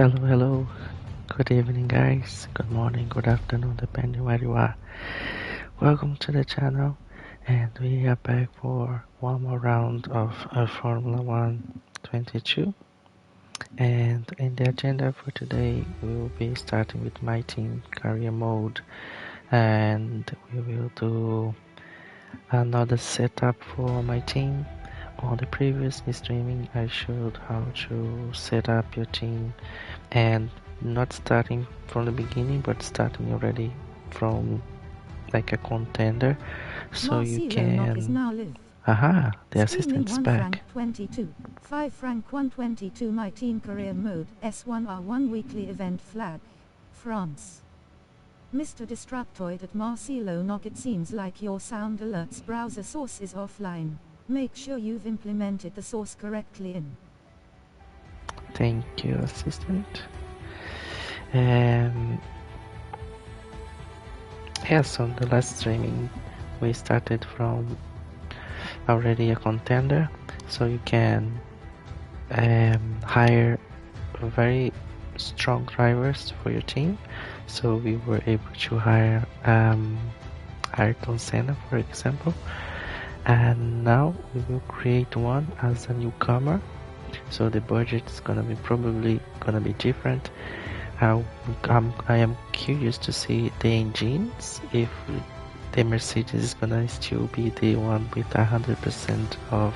Hello, hello. Good evening, guys. Good morning, good afternoon, depending where you are. Welcome to the channel, and we are back for one more round of Formula 1 22. And in the agenda for today, we will be starting with MyTeam-Career mode, and we will do another setup for my team. On the previous streaming, I showed how to set up your team, and not starting from the beginning, but starting already from like a contender, so you can. Aha, the assistant's back. Frank 22, 5 Frank 122 MyTeam-Career mode, S1R1 weekly event flag, France. Mr. Destructoid at Marcelo Knock, it seems like your sound alerts browser source is offline. Make sure you've implemented the source correctly in. Thank you, assistant. Yes, on the last streaming we started from already a contender, so you can hire very strong drivers for your team. So we were able to hire Ayrton Senna, for example, and now we will create one as a newcomer, so the budget is probably gonna be different. I am curious to see the engines, if the Mercedes is gonna still be the one with 100% of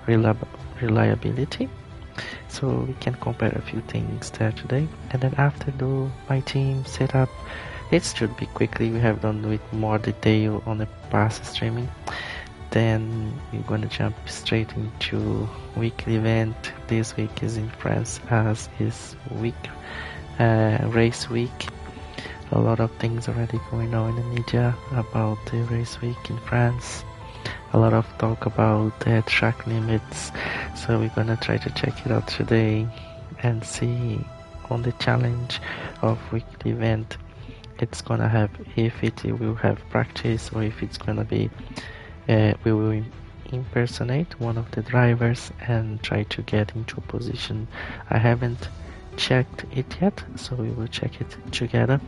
reliability. So we can compare a few things there today, and then after my team setup, it should be quickly. We have done with more detail on the past streaming. Then we're gonna jump straight into weekly event. This week is in France, as is race week. A lot of things already going on in the media about the race week in France. A lot of talk about the track limits, so we're gonna try to check it out today and see on the challenge of weekly event it's gonna have, if it will have practice, or if it's gonna be we will impersonate one of the drivers and try to get into a position. I haven't checked it yet, so we will check it together,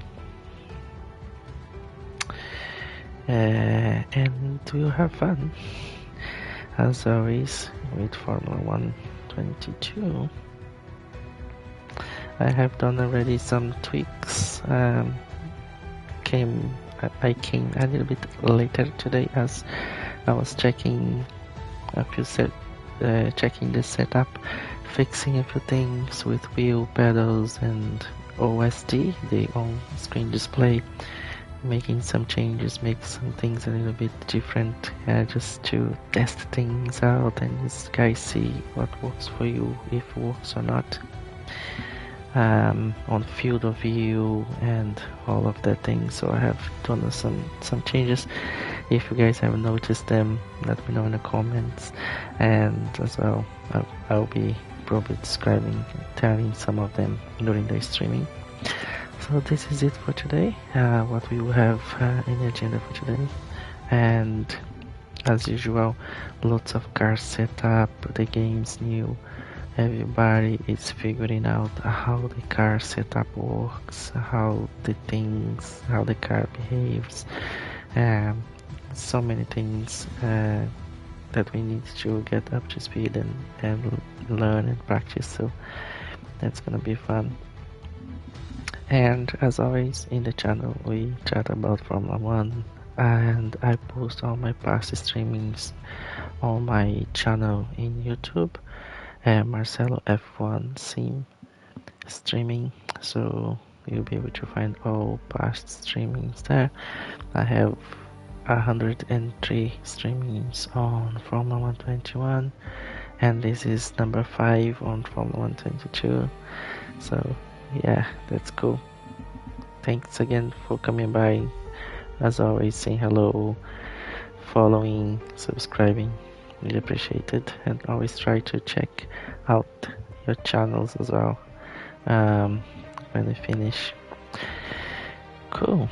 and we'll have fun as always with Formula 1 22. I have done already some tweaks. I came a little bit later today, as I was checking checking the setup, fixing a few things with wheel pedals and OSD, the on-screen display, making some changes, make some things a little bit different, just to test things out and just guys see what works for you, if it works or not, on field of view and all of that things. So I have done some changes. If you guys have noticed them, let me know in the comments, and as well I'll be probably telling some of them during the streaming. So this is it for today, what we will have in the agenda for today, and as usual, lots of car setup. The game's new, everybody is figuring out how the car setup works, how the car behaves, so many things that we need to get up to speed and learn and practice, so that's gonna be fun. And as always, in the channel we chat about Formula 1, and I post all my past streamings on my channel in YouTube, Marcelo F1 Sim streaming, so you'll be able to find all past streamings there. I have 103 streamings on Formula 121, and this is number 5 on Formula 122. So yeah, that's cool. Thanks again for coming by. As always, saying hello, following, subscribing, really appreciate it, and always try to check out your channels as well when we finish. Cool,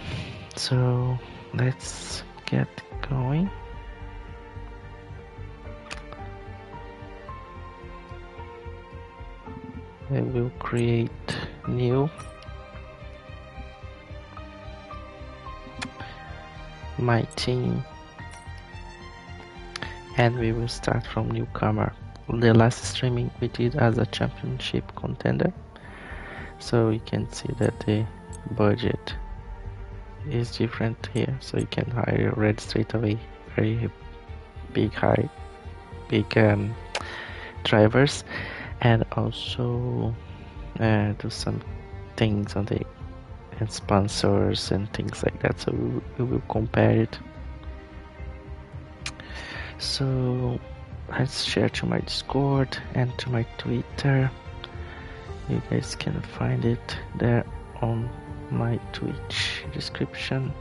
so let's get going. I will create new my team, and we will start from newcomer. The last streaming we did as a championship contender, so you can see that the budget is different here, so you can hire red straight away, very big drivers, and also do some things on the and sponsors and things like that, so we will compare it. So let's share to my Discord and to my Twitter. You guys can find it there on my Twitch description.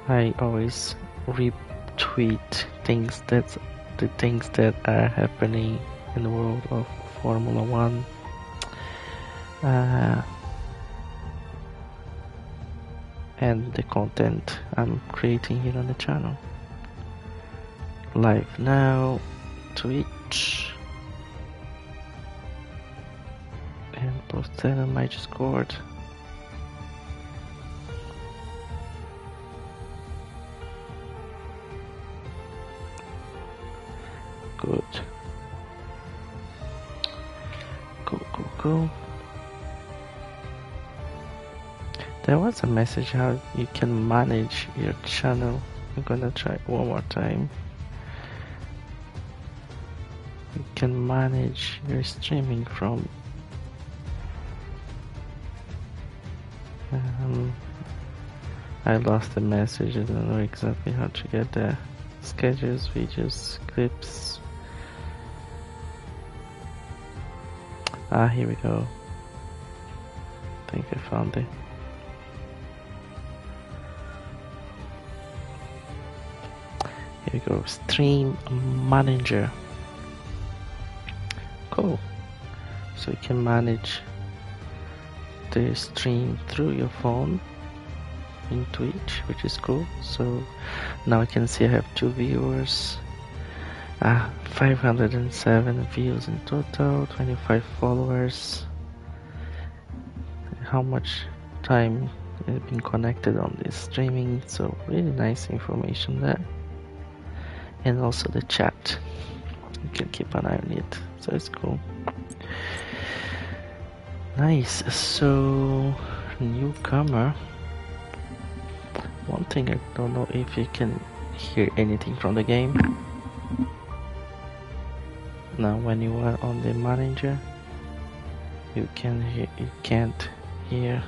I always retweet the things that are happening in the world of Formula 1. And the content I'm creating here on the channel. Live now, Twitch, and post that on my Discord. Good. Go. There was a message how you can manage your channel. I'm gonna try one more time. You can manage your streaming from I lost the message. I don't know exactly how to get there. Schedules, videos, clips. Here we go. I think I found it. Here we go. Stream manager. Cool. So you can manage the stream through your phone in Twitch, which is cool. So now I can see I have 2 viewers, 507 views in total, 25 followers, how much time I've been connected on this streaming. So really nice information there. And also the chat, you can keep an eye on it, so it's cool. Nice. So newcomer, one thing I don't know if you can hear anything from the game. Now when you are on the manager, you can't hear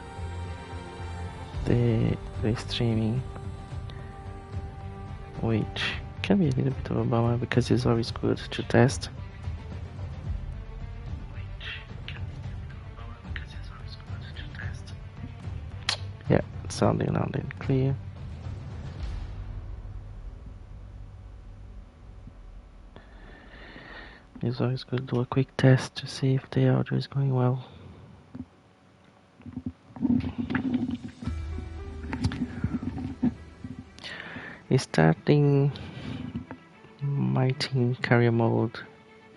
the streaming, which can be a little bit of a bummer because it's always good to test. Yeah, sounding loud and clear. It's always good to do a quick test to see if the audio is going well. Starting MyTeam-Career mode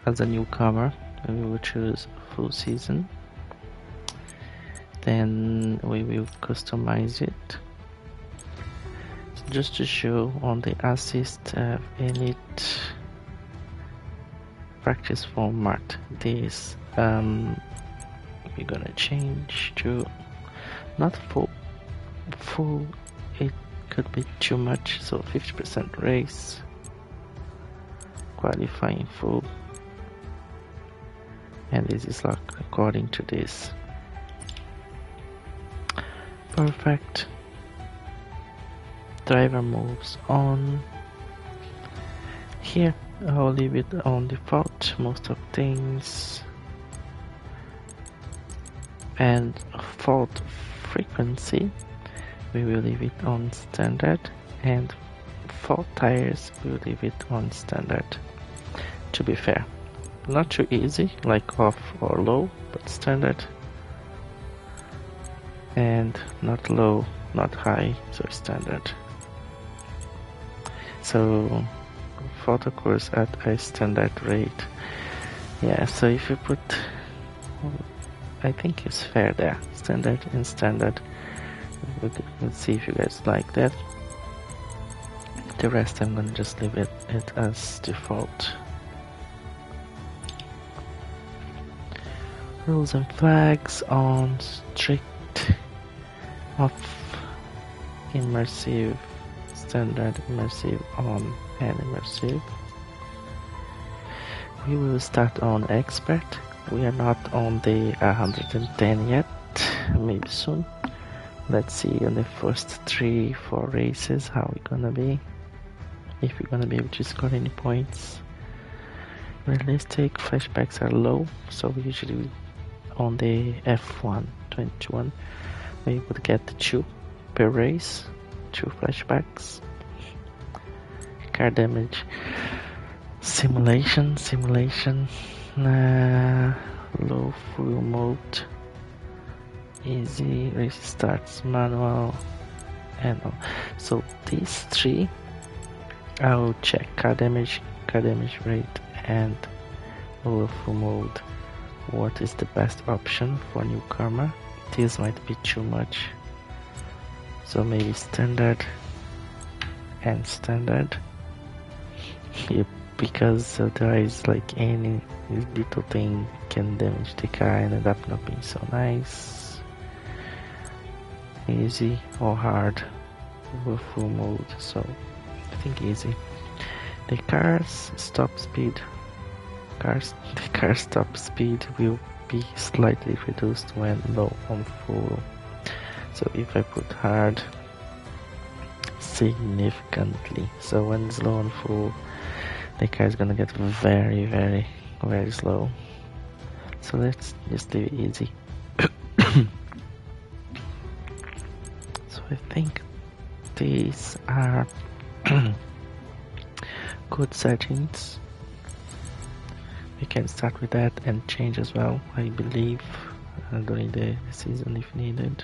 as a newcomer, we will choose full season. Then we will customize it. Just to show on the assist init practice format, this we're gonna change to not full. It could be too much, so 50% race, qualifying full, and this is like according to this. Perfect. Driver moves on. Here I'll leave it on default, most of things, and fault frequency we will leave it on standard, and fault tires we will leave it on standard. To be fair, not too easy like off or low, but standard, and not low, not high, so standard. So fault occurs at a standard rate. Yeah, so if you put I think it's fair there. Standard and standard. Let's see if you guys like that. The rest I'm gonna just leave it as default. Rules and flags on strict, off, immersive, standard, immersive, on, and immersive. We will start on expert. We are not on the 110 yet, maybe soon. Let's see on the first 3-4 races how we're gonna be. If we're gonna be able to score any points. Realistic flashbacks are low, so we usually on the F1 21 we would get 2 per race, 2 flashbacks. Car damage simulation, low fuel mode, easy, race starts, manual, and all. So these 3 I'll check: car damage rate, and low fuel mode. What is the best option for newcomer? This might be too much, so maybe standard and standard. Yeah, because otherwise, like any little thing can damage the car and end up not being so nice. Easy or hard with full mode, so I think easy. The car's top speed will be slightly reduced when low on full. So if I put hard, significantly. So when it's low on full, the car is gonna get very, very, very slow. So let's just leave it easy. So I think these are good settings. We can start with that and change as well, I believe, during the season if needed.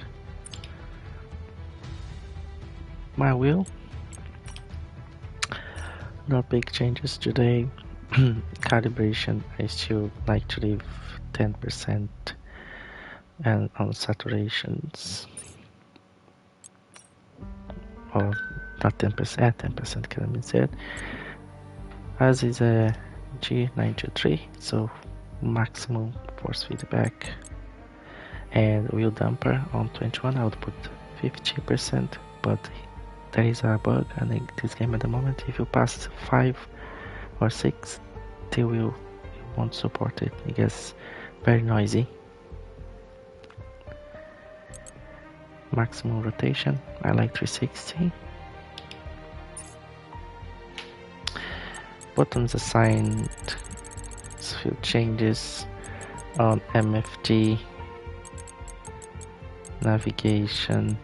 My wheel, no big changes today. Calibration, I still like to leave 10% and on saturations, or not 10%, 10% can be said, as is a G923, so maximum force feedback. And wheel damper on 21 I would put 50%, but there is a bug in this game at the moment. If you pass 5 or 6, the wheel won't support it. It gets very noisy. Maximum rotation, I like 360. Buttons assigned, a few changes on MFG, navigation,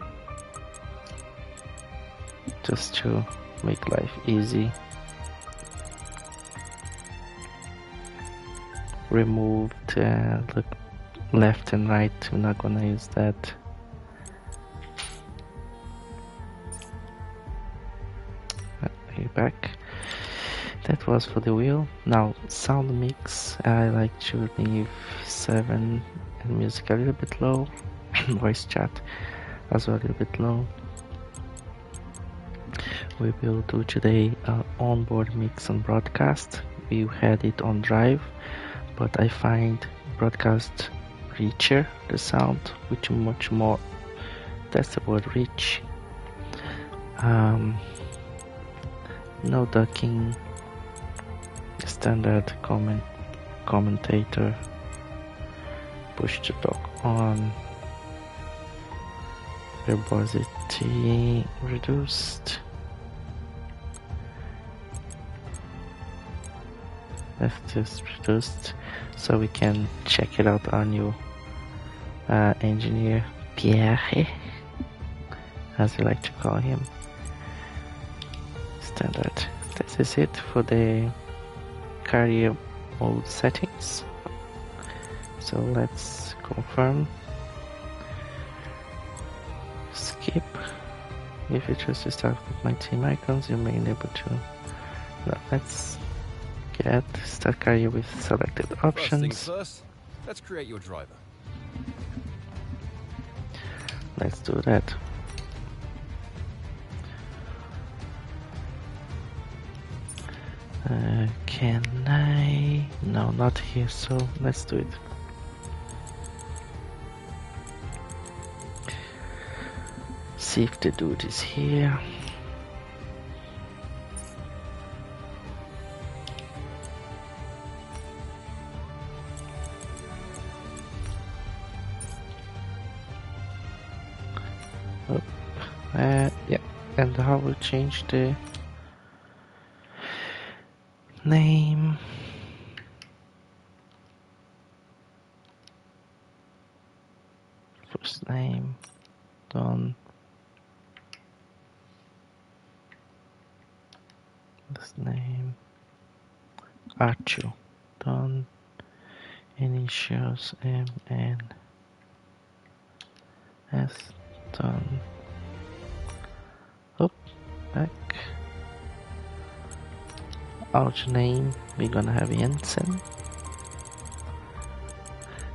just to make life easy. Removed the left and right, we're not gonna use that. Back. That was for the wheel. Now sound mix, I like to leave 7 and music a little bit low. Voice chat as well a little bit low. We will do today onboard mix and broadcast. We had it on drive, but I find broadcast richer, the sound, which much more, that's the word, rich. No ducking, standard commentator, push to talk on, verbosity reduced, F2 reduced, so we can check it out. Our new engineer Pierre, as we like to call him. Standard. This is it for the career mode settings. So let's confirm. Skip. If you choose to start with my team icons, you may enable to. No, let's get start career with selected options. First, Let's create your driver. Let's do that. Can I? No, not here, so let's do it. See if the dude is here. Oh, yeah, and how we change the name. First name done. Last name Archu done. Initials MN S done. Up back. Ouch name we're gonna have Jensen.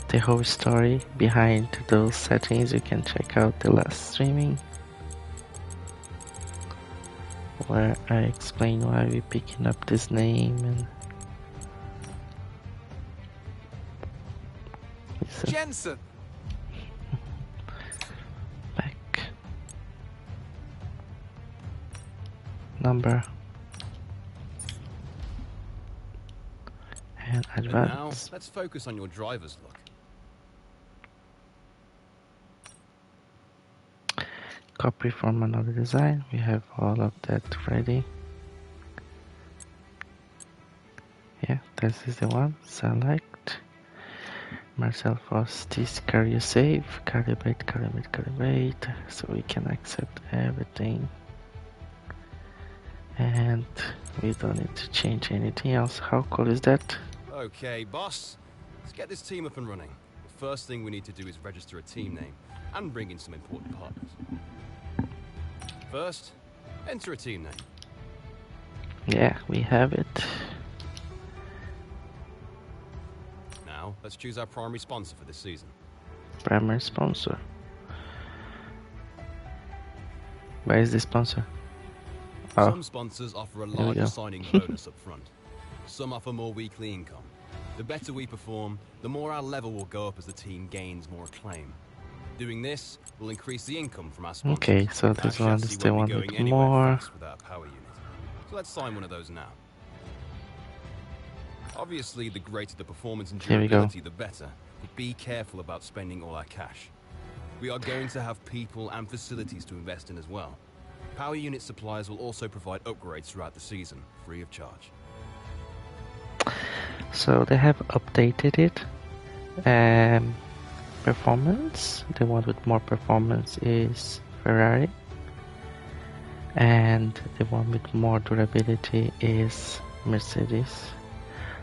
The whole story behind those settings you can check out the last streaming where I explain why we're picking up this name and Jensen. back number and And now, advance. let's focus on your driver's look. Copy from another design. We have all of that ready. Yeah, this is the one. Select. Marcel Foss, this carrier save. Calibrate. So we can accept everything. And we don't need to change anything else. How cool is that? Okay, boss. Let's get this team up and running. The first thing we need to do is register a team name and bring in some important partners. First, enter a team name. Yeah, we have it. Now, let's choose our primary sponsor for this season. Primary sponsor. Where is the sponsor? Oh, Some sponsors offer a There we larger go. signing bonus up front. Some offer more weekly income. The better we perform, the more our level will go up as the team gains more acclaim. Doing this will increase the income from our sponsors. okay, so Our this one chassis is the won't one be going with anywhere more. fast without a power unit. So let's sign one of those now. Obviously, the greater the performance and Here we go. durability, the better. But be careful about spending all our cash. We are going to have people and facilities to invest in as well. Power unit suppliers will also provide upgrades throughout the season, free of charge. So they have updated it. Performance. The one with more performance is Ferrari. And the one with more durability is Mercedes.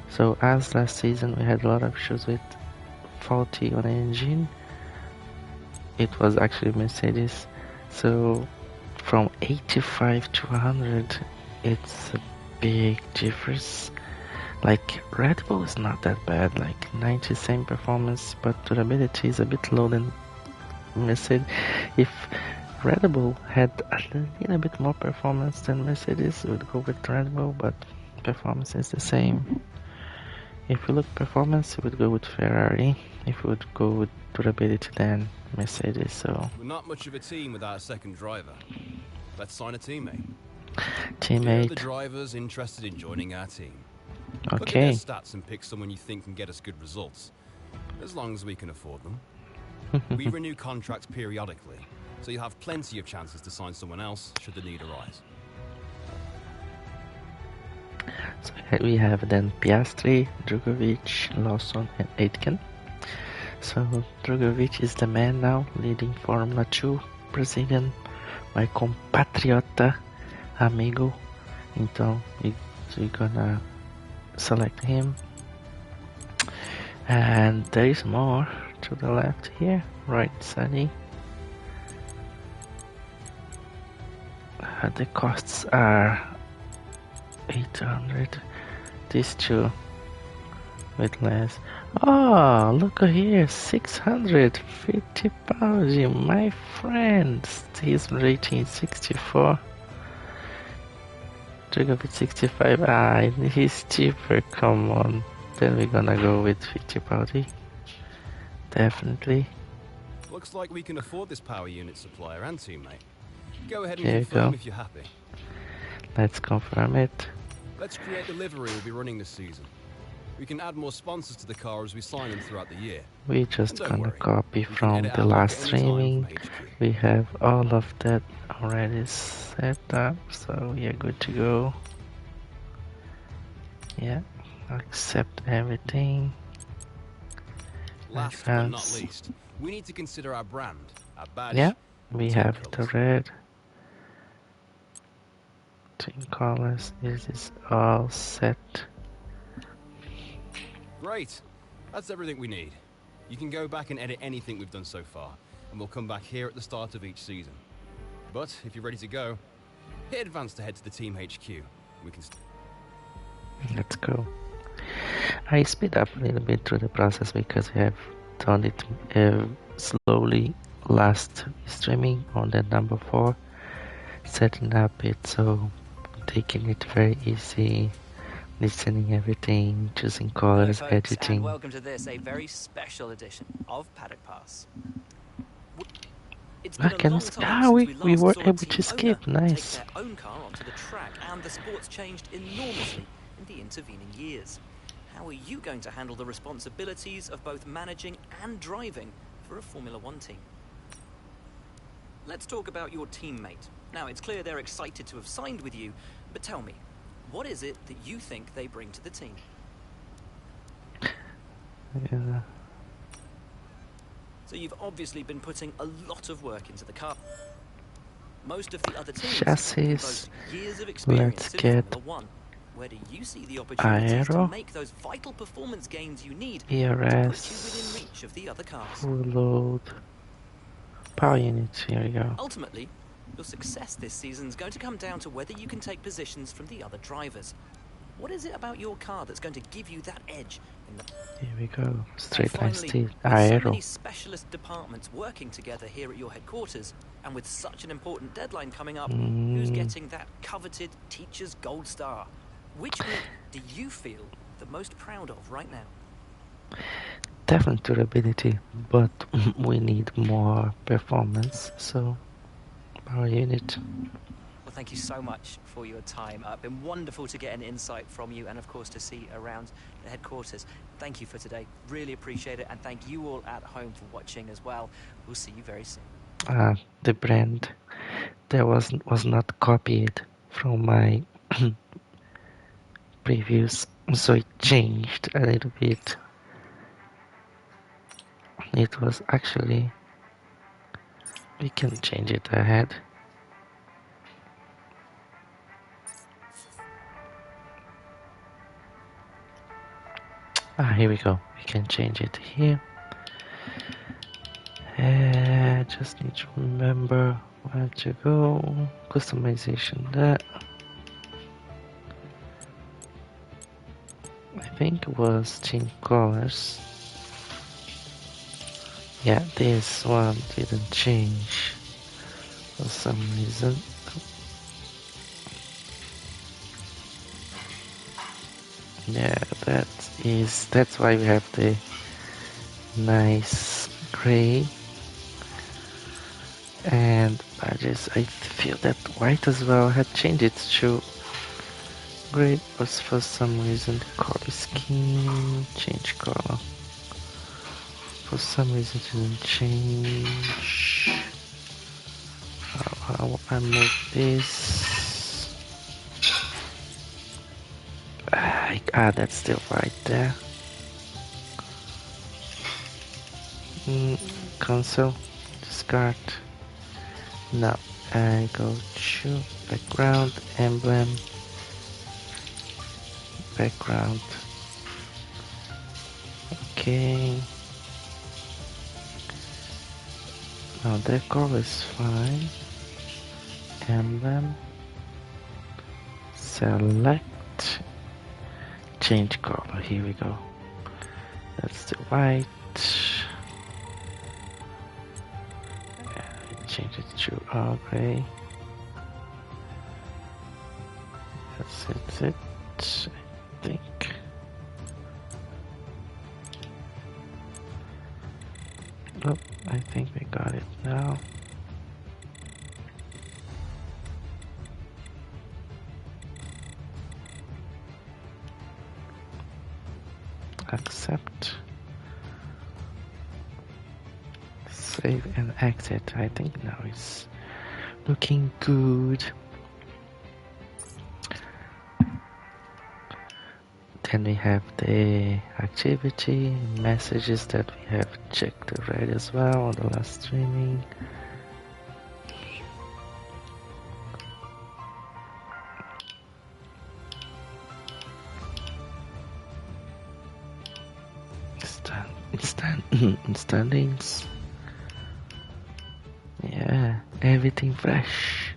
So as last season we had a lot of issues with faulty on the engine, it was actually Mercedes. So from 85 to 100, it's a big difference. Like Red Bull is not that bad, like 90 same performance, but durability is a bit low than Mercedes. If Red Bull had a little bit more performance than Mercedes, we would go with Red Bull, but performance is the same. If we look performance, we would go with Ferrari. If we would go with durability, then Mercedes. So We're not much of a team without a second driver. Let's sign a teammate. Here are the teammate. drivers interested in joining our team. Look at Okay. their stats and pick someone you think can get us good results, as long as we can afford them. We renew contracts periodically, so you'll have plenty of chances to sign someone else should the need arise. So here we have then Piastri, Drugovic, Lawson, and Aitken. So Drugovic is the man now, leading Formula 2, Brazilian, my compatriota, amigo. Então we're gonna select him. And there is more to the left here, right, Sunny. The costs are 800. These two with less. Oh, look here, 650 pounds, my friend. His rating is 64. Gigabit 65. Ah, he's cheaper. Come on. Then we're gonna go with 50 pounds. Definitely. Looks like we can afford this power unit supplier and teammate. Go ahead and There you confirm go. if you're happy. Let's confirm it. Let's create the livery we'll be running this season. We can add more sponsors to the car as we sign them throughout the year. We just Don't gonna worry, copy can from edit the our look last at any time streaming. from HQ. We have all of that already set up, so we are good to go. Yeah, accept everything. Last but not least, we need to consider our brand, our badge. Yeah, we team have it colours. already. Team colors, this is all set. Great. That's everything we need. You can go back and edit anything we've done so far, and we'll come back here at the start of each season. But if you're ready to go, hit advance to head to the team HQ. We can. Let's go. I speed up a little bit through the process because we have done it slowly last streaming on the number 4, setting up it, so taking it very easy, listening everything, choosing colors, Hello, folks, editing. and welcome to this, a very special edition of Paddock Pass. It's been a long time since we last were saw a able team to skip. owner Nice. take their own car onto the track, and the sport's changed enormously in the intervening years. How are you going to handle the responsibilities of both managing and driving for a Formula One team? Let's talk about your teammate. Now, it's clear they're excited to have signed with you, but tell me, what is it that you think they bring to the team? Yeah. So you've obviously been putting a lot of work into the car. Most of the other teams Chassis. boast years of experience Let's in get Formula One. Where do you see the opportunities to aero. make those vital performance gains you need to put you within ERS. reach of the other cars? Full load. Power units. Here we go. Ultimately, your success this season is going to come down to whether you can take positions from the other drivers. What is it about your car that's going to give you that edge in the... Here we go. Straight line Finally, steel. with so Aero. many specialist departments working together here at your headquarters, and with such an important deadline coming up, who's getting that coveted Teacher's Gold Star? Which group do you feel the most proud of right now? Definitely durability, but we need more performance, so power unit. Well, thank you so much for your time. Been wonderful to get an insight from you and, of course, to see around the headquarters. Thank you for today. Really appreciate it. And thank you all at home for watching as well. We'll see you very soon. The brand that was not copied from my previous, so it changed a little bit. It was actually, we can change it ahead. Here we go. We can change it here. Just need to remember where to go. Customization there. I think it was team colors. Yeah, this one didn't change for some reason. Yeah, that's why we have the nice gray. And I feel that white as well had changed it to gray, but for some reason the color scheme change color. For some reason it didn't change. How I move this? That's still right there. Console, discard. Now I go to background, emblem, background. Okay. Now the color is fine. Emblem. Select. Change color. Here we go. That's the white. Change it to all gray. That's it, I think. Oh, I think we got it now. Accept. Save and exit. I think now it's looking good. Then we have the activity messages that we have checked already as well on the last streaming. Standings. Yeah, everything fresh.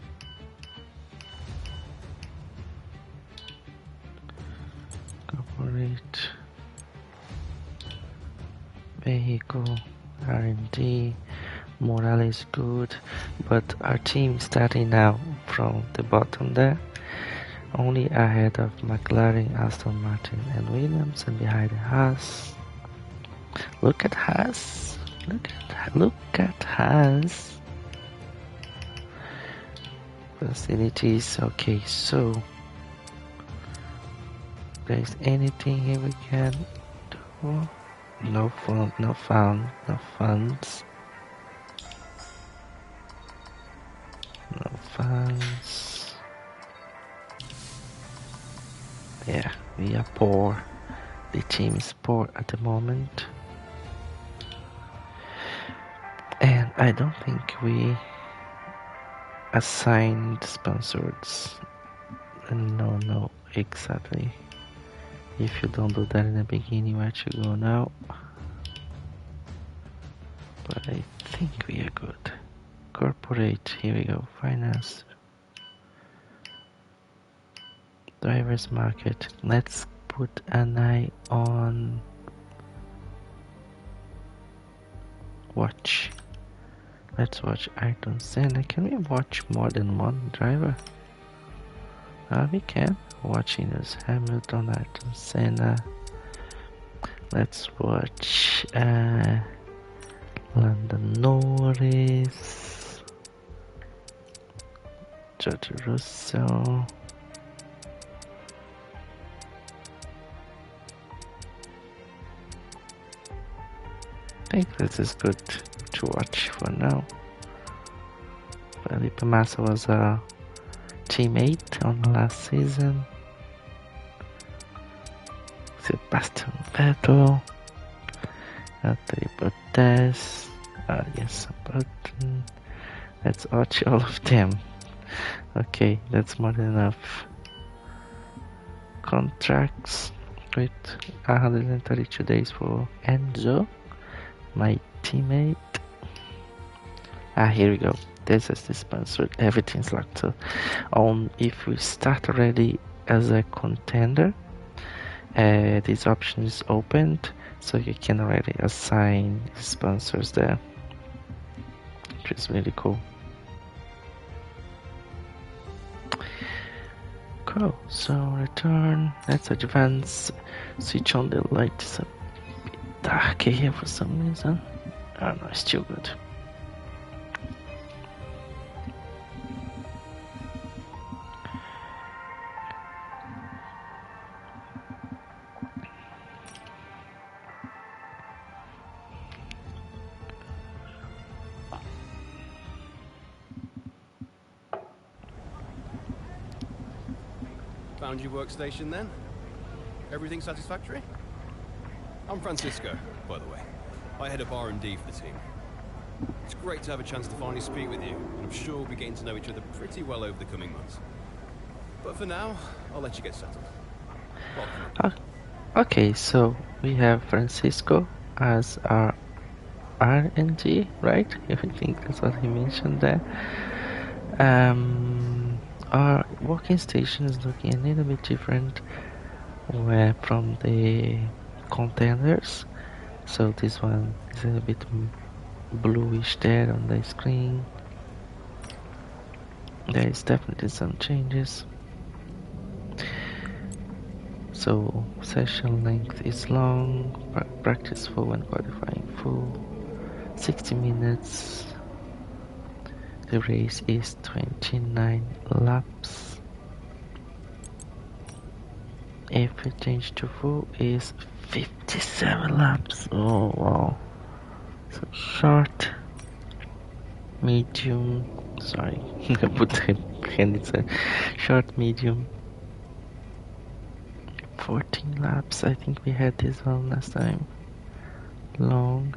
Corporate vehicle R&D morale is good, but our team starting now from the bottom there, only ahead of McLaren, Aston Martin and Williams, and behind Haas. Look at Haas. Look at Haas. Facilities. Okay, so there's anything here we can do? No fun, no funds. No funds. Yeah, we are poor. The team is poor at the moment. And I don't think we assigned sponsors. No, exactly. If you don't do that in the beginning, where to go now? But I think we are good. Corporate, here we go. Finance. Drivers market. Let's put an eye on watch. Let's watch Ayrton Senna. Can we watch more than one driver? We can. Watching Lewis Hamilton, Ayrton Senna. Let's watch Lando Norris, George Russell. I think this is good to watch for now. Felipe Massa was a teammate on the last season. Sebastian Vettel, Valtteri Bottas, yes, Button. Let's watch all of them. Okay, that's more than enough. Contracts with 132 days for Enzo, my teammate. Here we go. This is the sponsor. Everything's locked. So, if we start already as a contender, this option is opened, so you can already assign sponsors there, which is really cool. Cool. So return. Let's advance. Switch on the lights. A bit darker here for some reason. Oh no, it's still good. Found your workstation then? Everything satisfactory? I'm Francisco, by the way. I head up R&D for the team. It's great to have a chance to finally speak with you, and I'm sure we'll be getting to know each other pretty well over the coming months. But for now, I'll let you get settled. Welcome. Okay, so we have Francisco as our R&D, right? I think that's what he mentioned there. Our working station is looking a little bit different from the contenders. So this one is a bit bluish there on the screen. There is definitely some changes. So session length is long, practice full and qualifying full, 60 minutes. The race is 29 laps. If we change to full is 57 laps. Oh wow. So short, medium, sorry, I put the hand, it's a short, medium, 14 laps. I think we had this one last time. Long,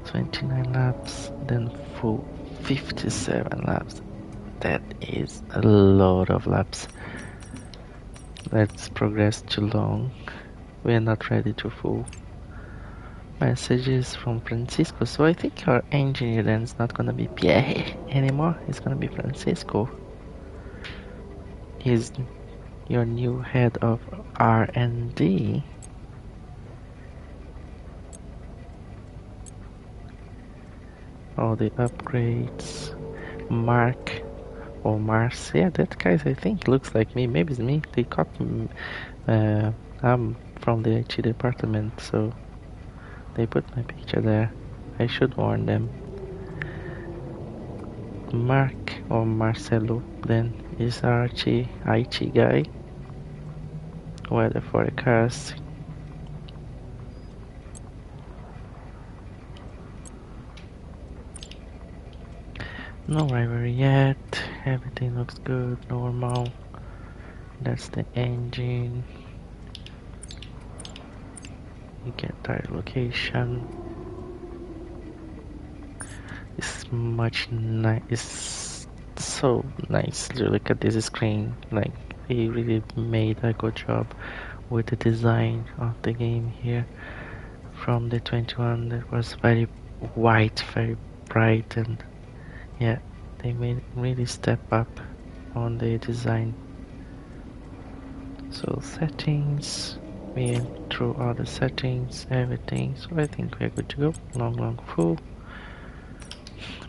29 laps, then full, 57 laps. That is a lot of laps. Let's progress to long. We are not ready to full. Messages from Francisco. So I think our engineer then is not gonna be Pierre anymore. It's gonna be Francisco. He's your new head of R&D. All the upgrades. Mark or Mars. Yeah, that guy I think looks like me. Maybe it's me. They copied me. I'm from the IT department, so they put my picture there. I should warn them. Mark or Marcelo then is our IT guy. Weather forecast. No rivalry yet. Everything looks good, normal. That's the engine. You get tire location. It's much nice. It's so nice. Look at this screen. Like he really made a good job with the design of the game here. From the 21, that was very white, very bright, and yeah, they made really step up on the design. So settings, we went through all the settings, everything. So I think we're good to go. Long full.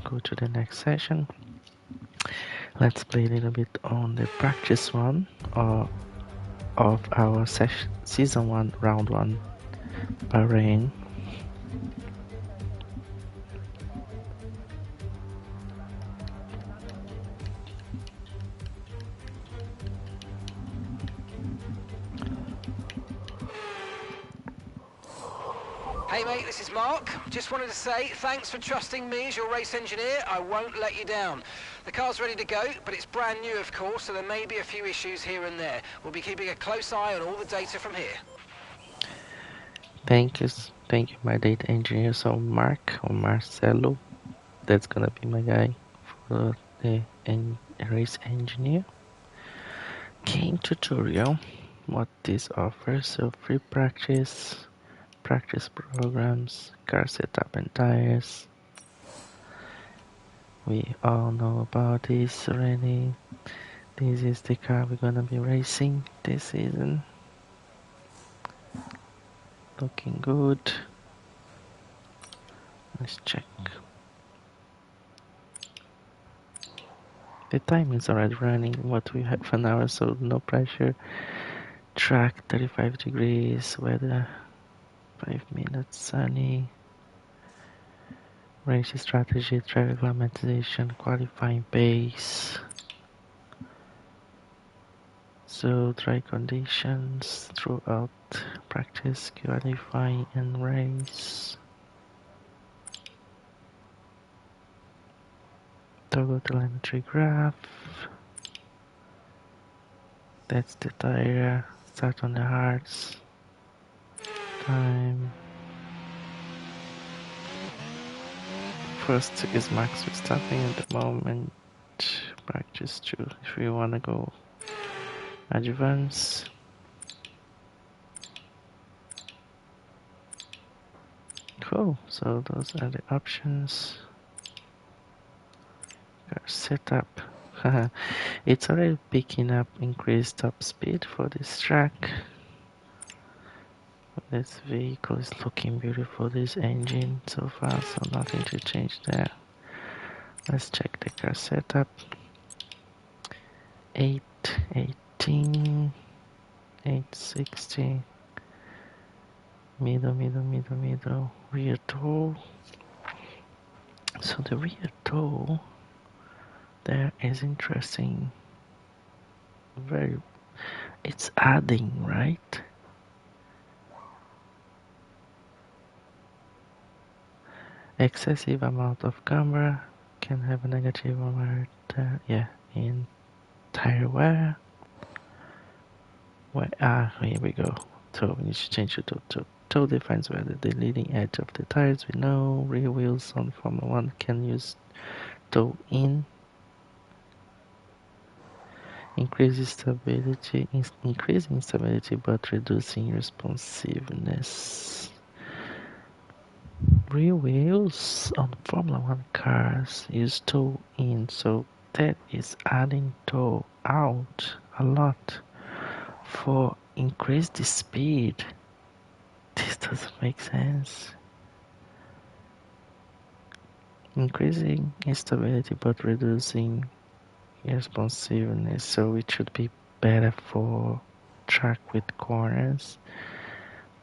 Go to the next session. Let's play a little bit on the practice one of our season 1, round 1, Bahrain. Hey mate, this is Mark. Just wanted to say thanks for trusting me as your race engineer. I won't let you down. The car's ready to go, but it's brand new of course, so there may be a few issues here and there. We'll be keeping a close eye on all the data from here. Thank you, my data engineer. So Mark or Marcelo, that's gonna be my guy for the race engineer. Game tutorial, what this offers. So free practice programs, car setup and tires. We all know about this already. This is the car we're gonna be racing this season. Looking good. Let's check. The time is already running. What we have an hour, so no pressure. Track 35 degrees, weather 5 minutes sunny. Race strategy, traffic acclimatization, qualifying pace. So dry conditions throughout practice, qualifying and race. Toggle telemetry graph. That's the tire. Start on the hards. Time. First is Max Verstappen at the moment. Practice 2 if we wanna go advance. Cool, so those are the options. Car setup. It's already picking up increased top speed for this track. This vehicle is looking beautiful, this engine so far, so nothing to change there. Let's check the car setup. 818, 860, middle, rear door. So the rear door there is interesting. It's adding, right? Excessive amount of camera can have a negative amount, in tire wear. Here we go. So we need to change it to toe defines whether the leading edge of the tires. We know rear wheels on Formula 1 can use toe in. Increasing stability but reducing responsiveness. Rear wheels on Formula 1 cars use toe in, so that is adding toe out a lot for increase the speed. This doesn't make sense. Increasing stability but reducing responsiveness, so it should be better for track with corners,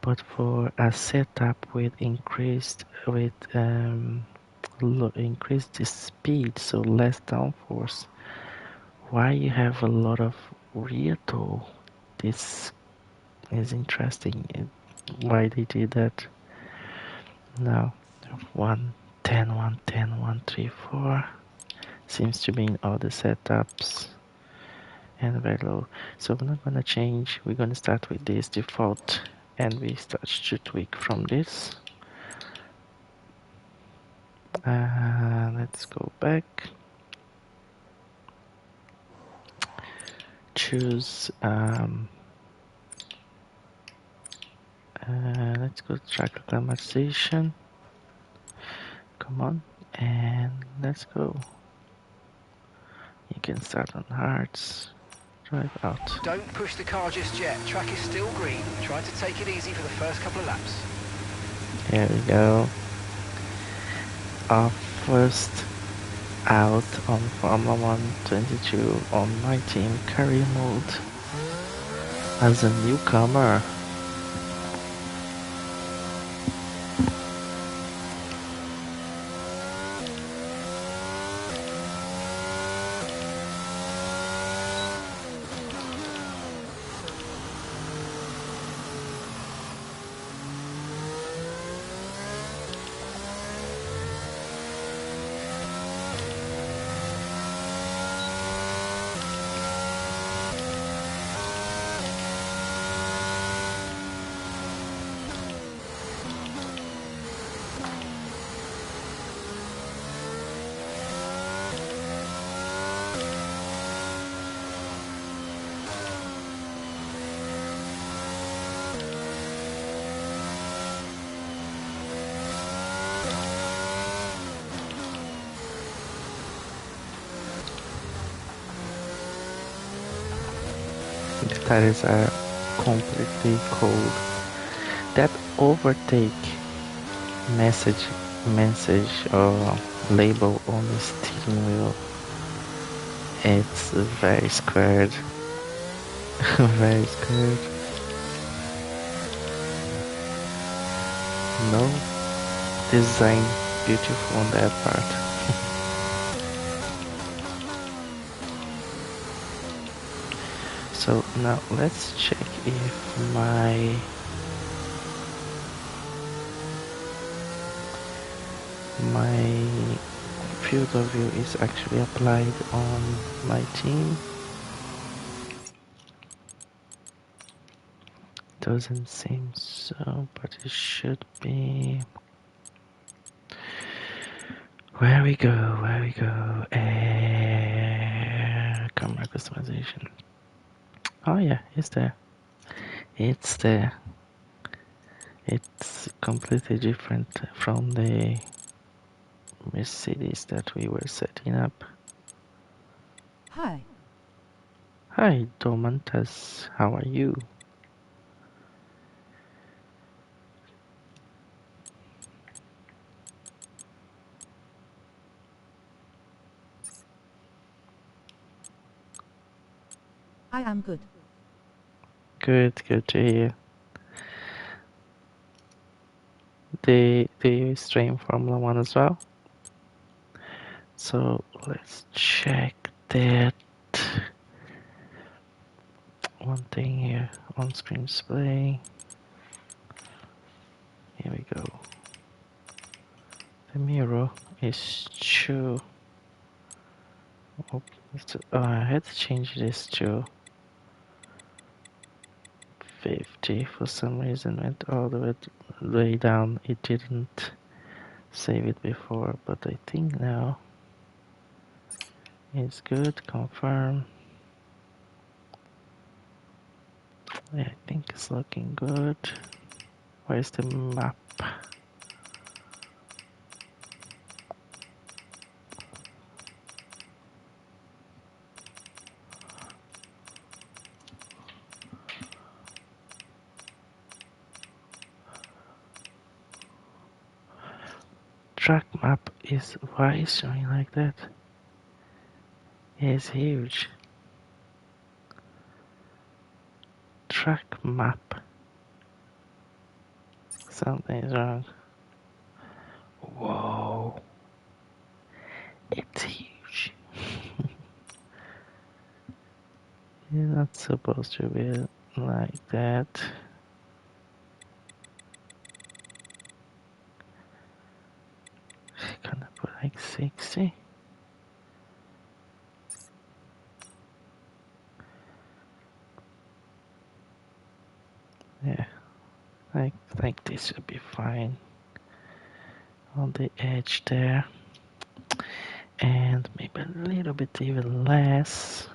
but for a setup with increased the speed, so less downforce. Why you have a lot of rear toe? This is interesting. Why they did that? Now 110, 110, 134 seems to be in all the setups and very low. So we're not gonna change. We're gonna start with this default, and we start to tweak from this. Let's go back. Choose. Let's go to track acclimatization. Come on, and let's go. You can start on hearts. Drive out. Don't push the car just yet. Track is still green. Try to take it easy for the first couple of laps. Here we go. Our first out on Formula 1 22 on MyTeam-Career mode as a newcomer. The tires are completely cold. That overtake message or label on the steering wheel, it's very squared. Very squared. No design beautiful on that part. So now let's check if my field of view is actually applied on my team. Doesn't seem so, but it should be. Where we go? Camera customization. Oh yeah, it's there. It's there. It's completely different from the Mercedes that we were setting up. Hi. Hi, Domantas. How are you? I am good. Good to hear. Do you stream Formula 1 as well? So let's check that. One thing here, on-screen display. Here we go. The mirror is 2. Oh, I had to change this to 50 for some reason. Went all the way down. It didn't save it before, but I think now it's good. Confirm. Yeah, I think it's looking good. Where's the map? Track map is why it's showing like that. It's huge. Track map. Something's wrong. Whoa. It's huge. You're not supposed to be like that. Gonna put like 60. Yeah, I think this should be fine on the edge there, and maybe a little bit even less.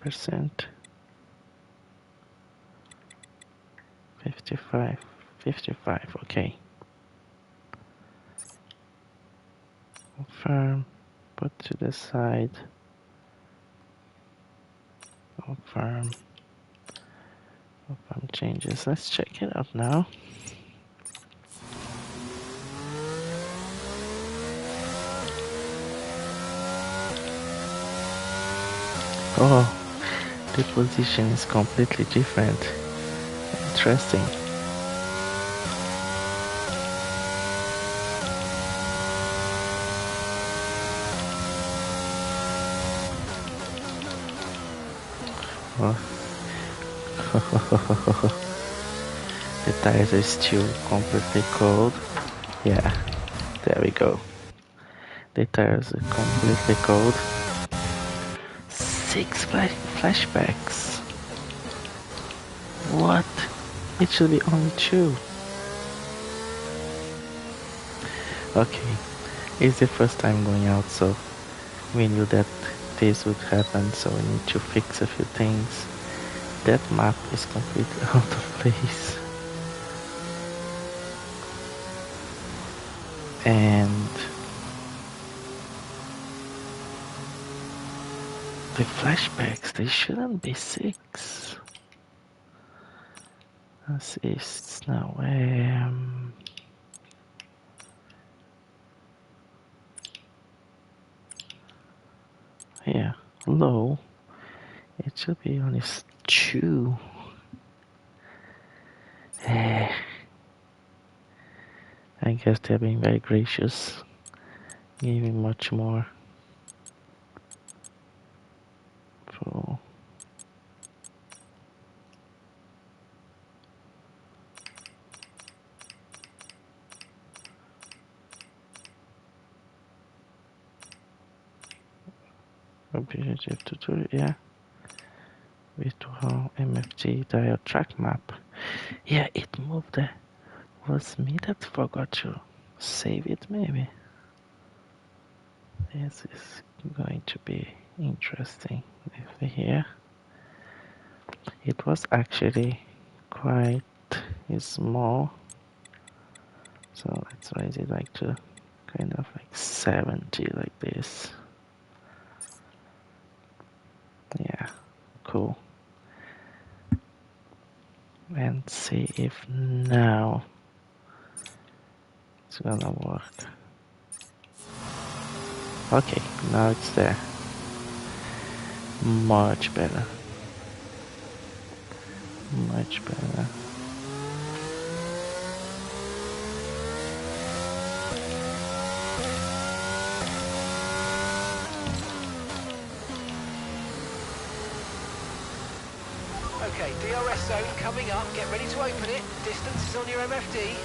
%, 55, okay. Confirm, put to the side. Confirm changes. Let's check it out now. Oh, the position is completely different. Interesting. Oh. The tires are still completely cold. Yeah, there we go. The tires are completely cold. 6 flashbacks. What? It should be only 2. Okay, it's the first time going out, so we knew that this would happen, so we need to fix a few things. That map is completely out of place. And the flashbacks, they shouldn't be 6. Assists now. Yeah, low. It should be only 2. I guess they're being very gracious, giving much more. So objective tutorial, yeah. Virtual MFG diode track map. Yeah, it moved. Was me that forgot to save it, maybe. This is going to be interesting. Over here, it was actually quite small, so let's raise it like to kind of like 70, like this. Yeah, cool. And see if now it's gonna work. Okay, now it's there. Much better. Much better. Okay, DRS zone coming up. Get ready to open it. Distance is on your MFD.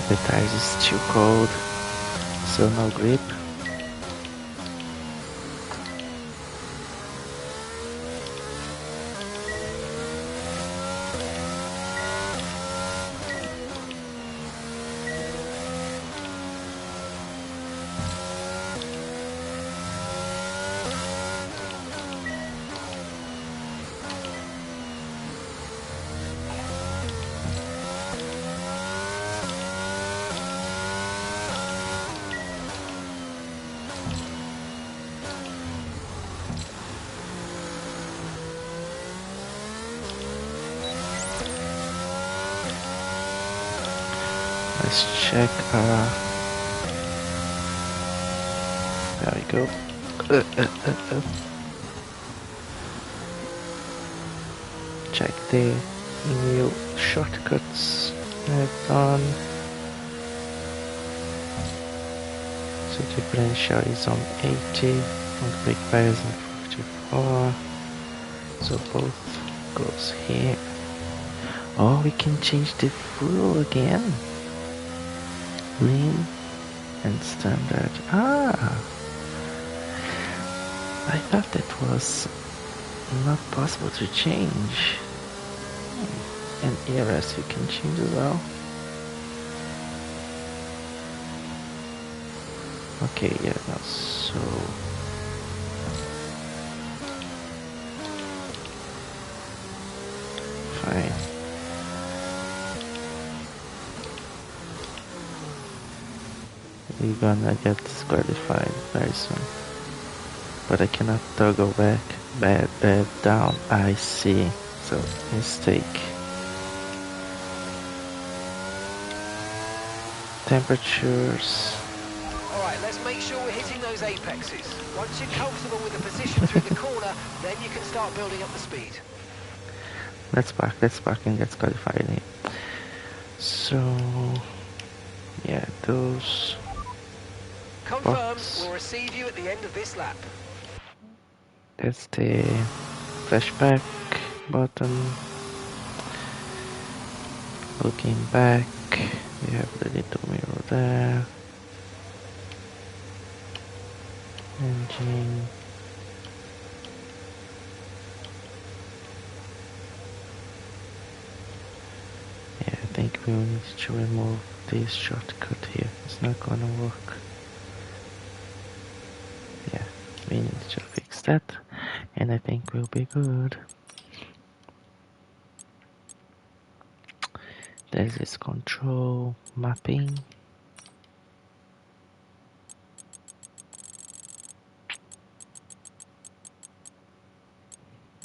The tires is too cold, so no grip. Let's check. There we go. Check the new shortcuts I've done. So differential is on 80, on brake bar is on 54. So both goes here. Oh, we can change the fuel again. Lean and standard. Ah, I thought that was not possible to change. And ERS you can change as well. Okay, yeah, now so fine. We're gonna get disqualified very soon. But I cannot toggle back, down. I see. So, mistake. Temperatures. Alright, let's make sure we're hitting those apexes. Once you're comfortable with the position through the corner, then you can start building up the speed. Let's park and get qualified here. So, yeah, those Confirmed, box. we'll receive you at the end of this lap. That's the flashback button. Looking back, we have the little mirror there. Engine. Yeah, I think we need to remove this shortcut here. It's not gonna work. Yeah, we need to fix that, and I think we'll be good. There's this control mapping.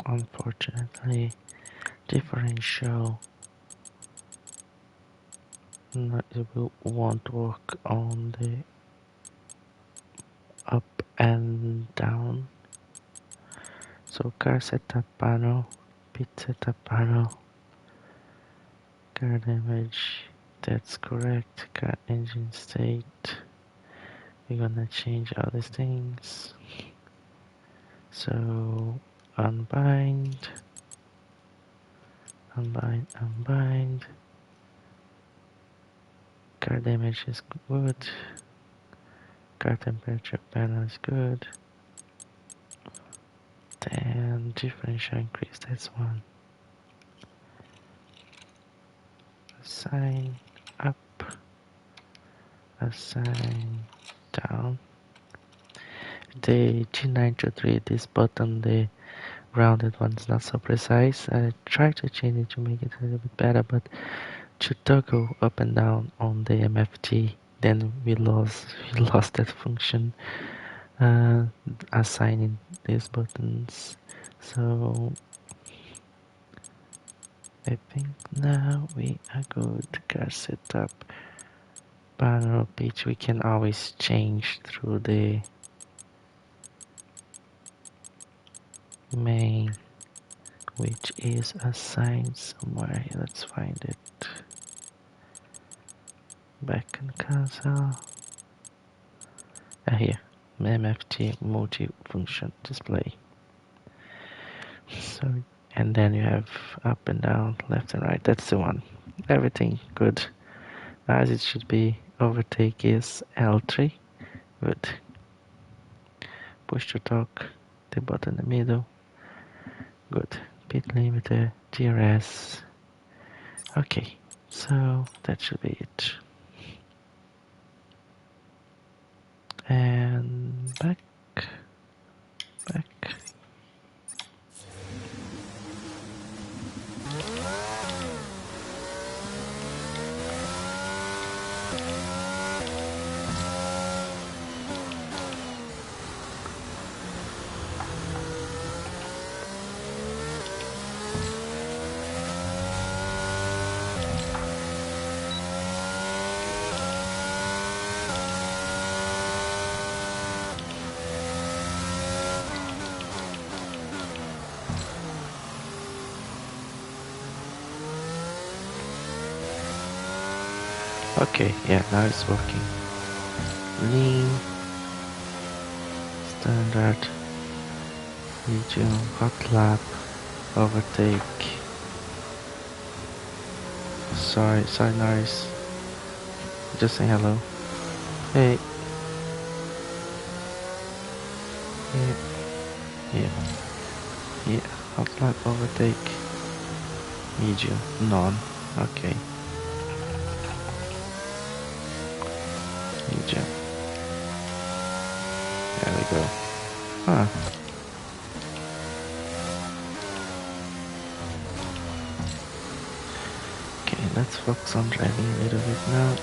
Unfortunately, differential it won't work on the up and down. So car setup panel, pit setup panel, car damage, that's correct, car engine state. We're gonna change all these things. So unbind, car damage is good, car temperature panel is good, then differential increase, that's one. Assign up, assign down. The G923, this button, the rounded one is not so precise. I tried to change it to make it a little bit better, but to toggle up and down on the MFT, then we lost that function, assigning these buttons. So I think now we are good. Car setup. Panel page we can always change through the main, which is assigned somewhere. Let's find it. Back in console. Here. MFT multi-function display. So, and then you have up and down, left and right. That's the one. Everything good as it should be. Overtake is L3. Good. Push to talk. The button in the middle. Good. Pit limiter. DRS. Okay. So that should be it. And back. Okay, yeah, now it's working. Lean, standard, medium, hot lap, overtake. Sorry, noise. Just say hello. Hey. Yeah, hot lap, overtake. Medium, none. Okay. Medium. There we go. Huh. Okay, let's focus on driving a little bit now.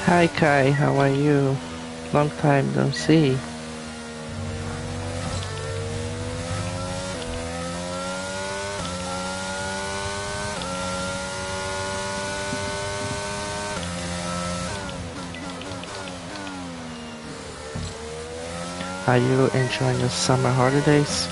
Hi Kai, how are you? Long time don't see. Are you enjoying your summer holidays?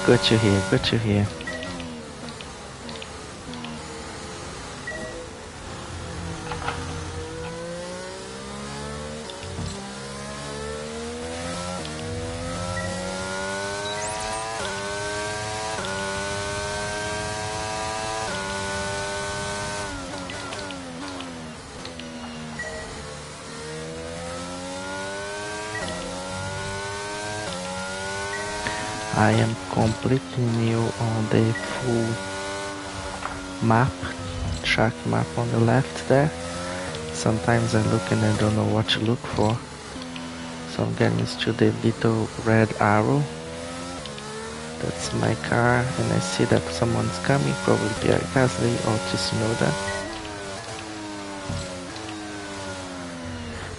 Good to hear, good to hear. I am completely new on the full map, track map on the left there. Sometimes I look and I don't know what to look for. So I'm getting used to the little red arrow. That's my car, and I see that someone's coming, probably Pierre Gasly or Tsunoda.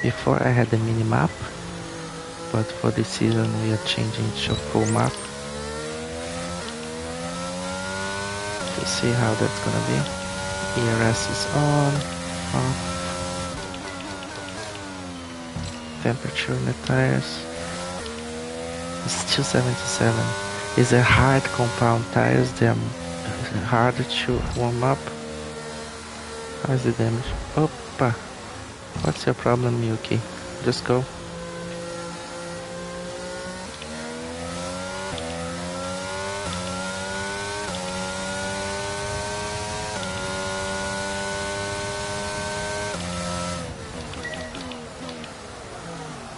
Before I had the mini map, but for this season we are changing to full map. To see how that's gonna be. ERS is on, off. Temperature in the tires. It's 277. Is a hard compound tires, they're harder to warm up. How's the damage? Opa! What's your problem, Yuki? Just go.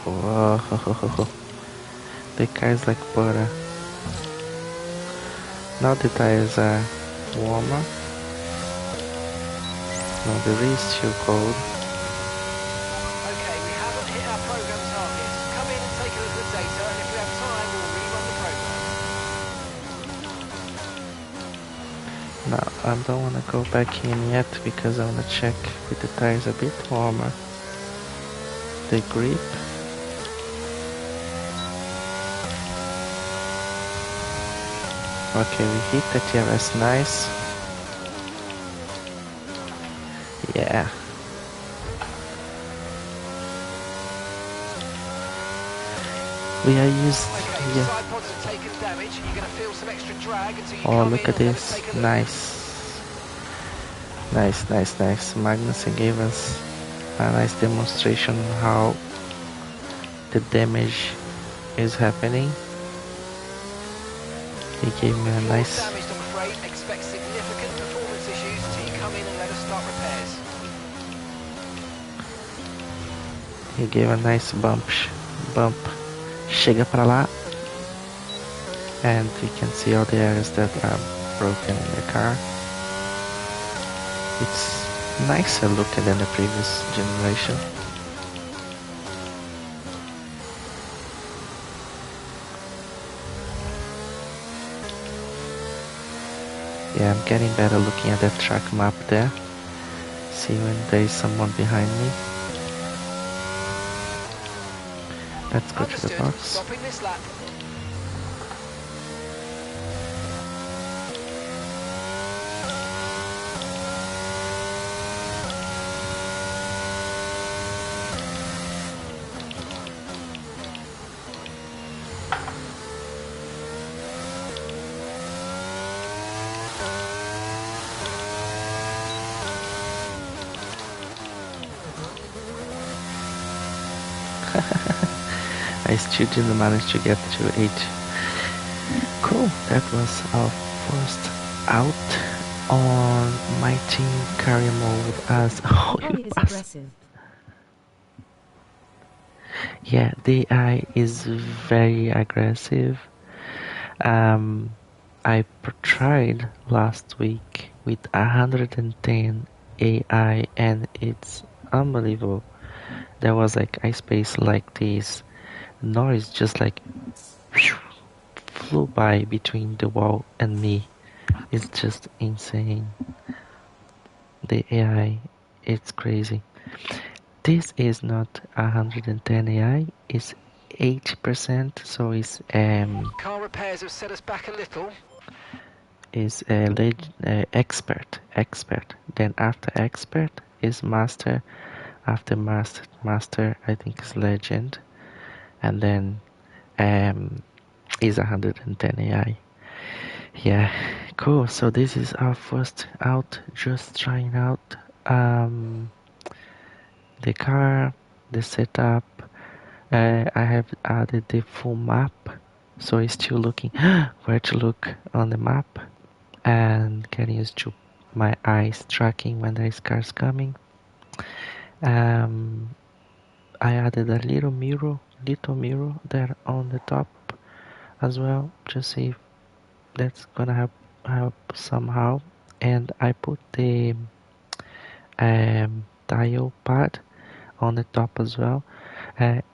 Whoa, the car is like butter. Now the tires are warmer. No, the rear is too cold. Okay, we haven't hit our program target. Come in and take a look at the data, and if we have time, we'll rerun the program. No, I don't want to go back in yet because I want to check with the tires a bit warmer. The grip. Okay, we hit the TRS nice. Yeah. We are used. Okay, Yeah. side pods have taken damage. You're going to feel some extra drag until you Oh, come look in at and let this. us take a look. Nice. Magnussen gave us a nice demonstration how the damage is happening. He gave me a If you're nice. damaged, I'm afraid, expect significant performance issues until you come in and let us start repairs. He gave a nice bump. Chega pra lá. And we can see all the areas that are broken in the car. It's nicer looking than the previous generation. Yeah, I'm getting better looking at that track map there. See when there is someone behind me. Let's go to the Understood. box. Stopping this lap. I still didn't manage to get to 8. Cool, that was our first out on my team career mode as Ollie is aggressive. Yeah, the AI is very aggressive. I tried last week with 110 AI and it's unbelievable. There was like a space like this noise just like flew by between the wall and me. It's just insane. The AI, it's crazy. This is not 110 AI, it's 80%, so it's Car repairs have set us back a little. is a expert. Then after expert is master. After master, I think is legend, and then is 110 AI. Yeah, cool. So this is our first out. Just trying out the car, the setup. I have added the full map, so it's still looking where to look on the map and getting used to my eyes tracking when there is cars coming. I added a little mirror there on the top as well, just see if that's gonna help somehow. And I put the dial pad on the top as well.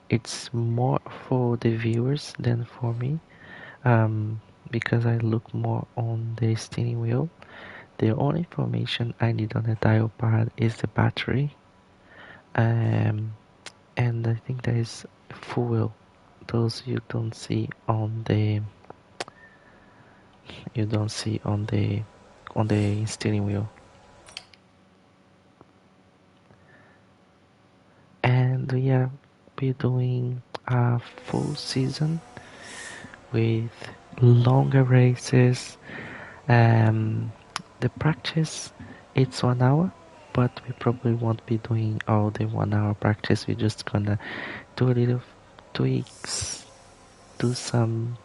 It's more for the viewers than for me, because I look more on the steering wheel. The only information I need on the dial pad is the battery, and I think there is fuel. Those you don't see on the steering wheel. And we are doing a full season with longer races. The practice it's 1 hour, but we probably won't be doing all the 1 hour practice. We're just gonna do a little tweaks, do some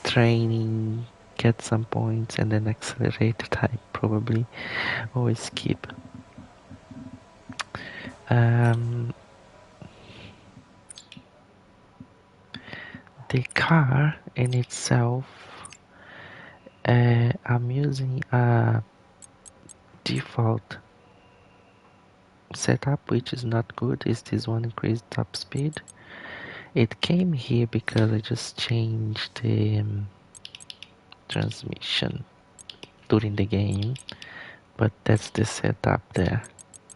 training, get some points, and then accelerate the time probably, or skip. The car in itself, I'm using a default setup, which is not good. Is this one increased top speed? It came here because I just changed the transmission during the game, but that's the setup there.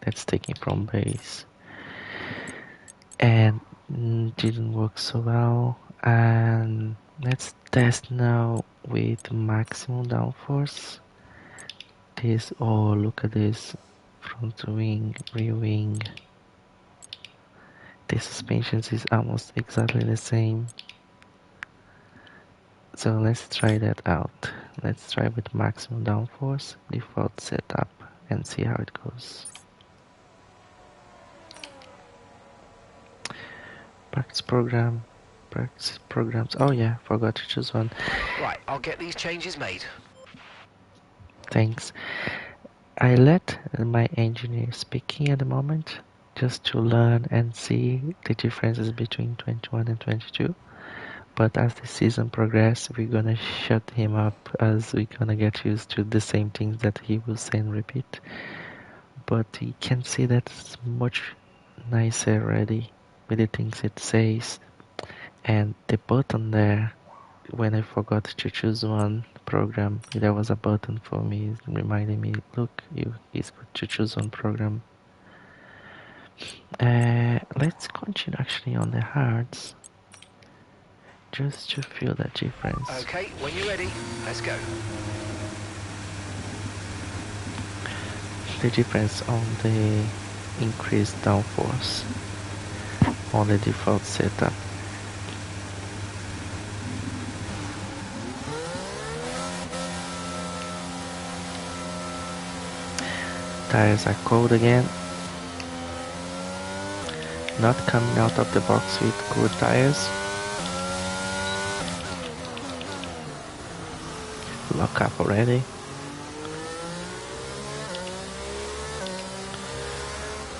That's taken from base, and didn't work so well. And let's test now with maximum downforce. This, oh, look at this, front wing, rear wing. The suspensions is almost exactly the same. So let's try that out. Let's try with maximum downforce, default setup, and see how it goes. Practice programs. Oh yeah, forgot to choose one. Right, I'll get these changes made. Thanks. I let my engineer speaking at the moment, just to learn and see the differences between 21 and 22. But as the season progresses, we're gonna shut him up as we're gonna get used to the same things that he will say and repeat. But you can see that it's much nicer already with the things it says. And the button there, when I forgot to choose one program, there was a button for me reminding me, look, it's good to choose one program. Let's continue actually on the hards, just to feel that difference. Okay, when you're ready, let's go. The difference on the increased downforce on the default setup. Tires are cold again. Not coming out of the box with good tires. Lock up already.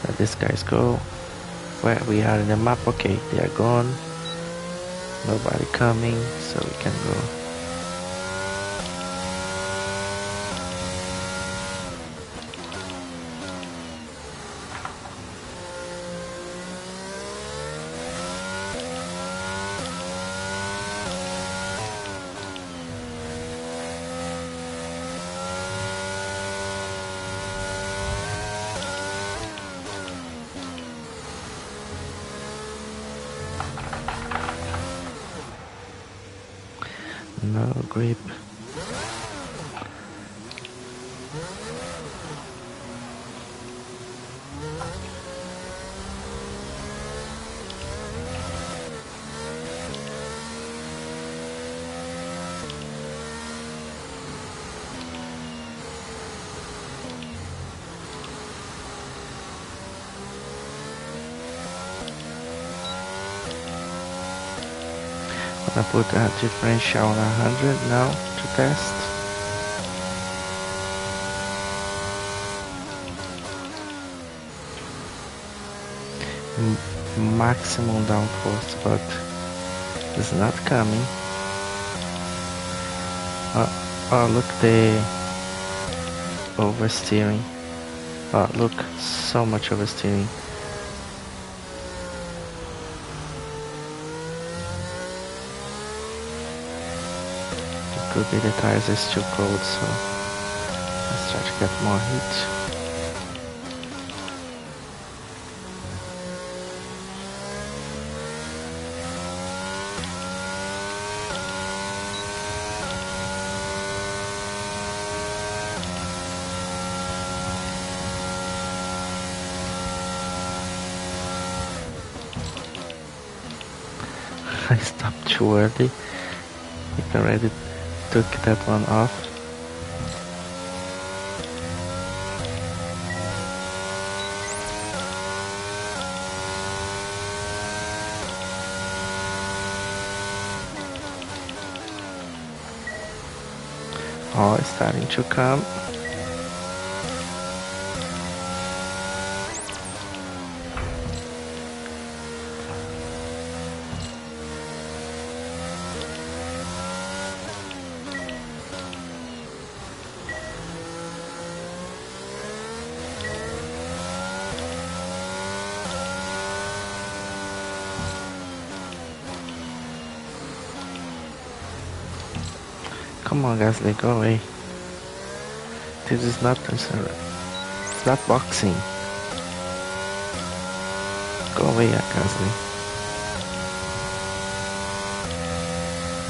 Let these guys go. Where we are in the map, okay, they are gone. Nobody coming, so we can go. No grip. I put a differential on 100 now to test. Maximum downforce, but it's not coming. Oh, look, the oversteering. Oh, look, so much oversteering. Could be the tires is too cold, so let's try to get more heat. I stopped too early. I already took that one off. Oh, it's starting to come. Come on, Gasly, go away. This is not it's not boxing. Go away, Gasly.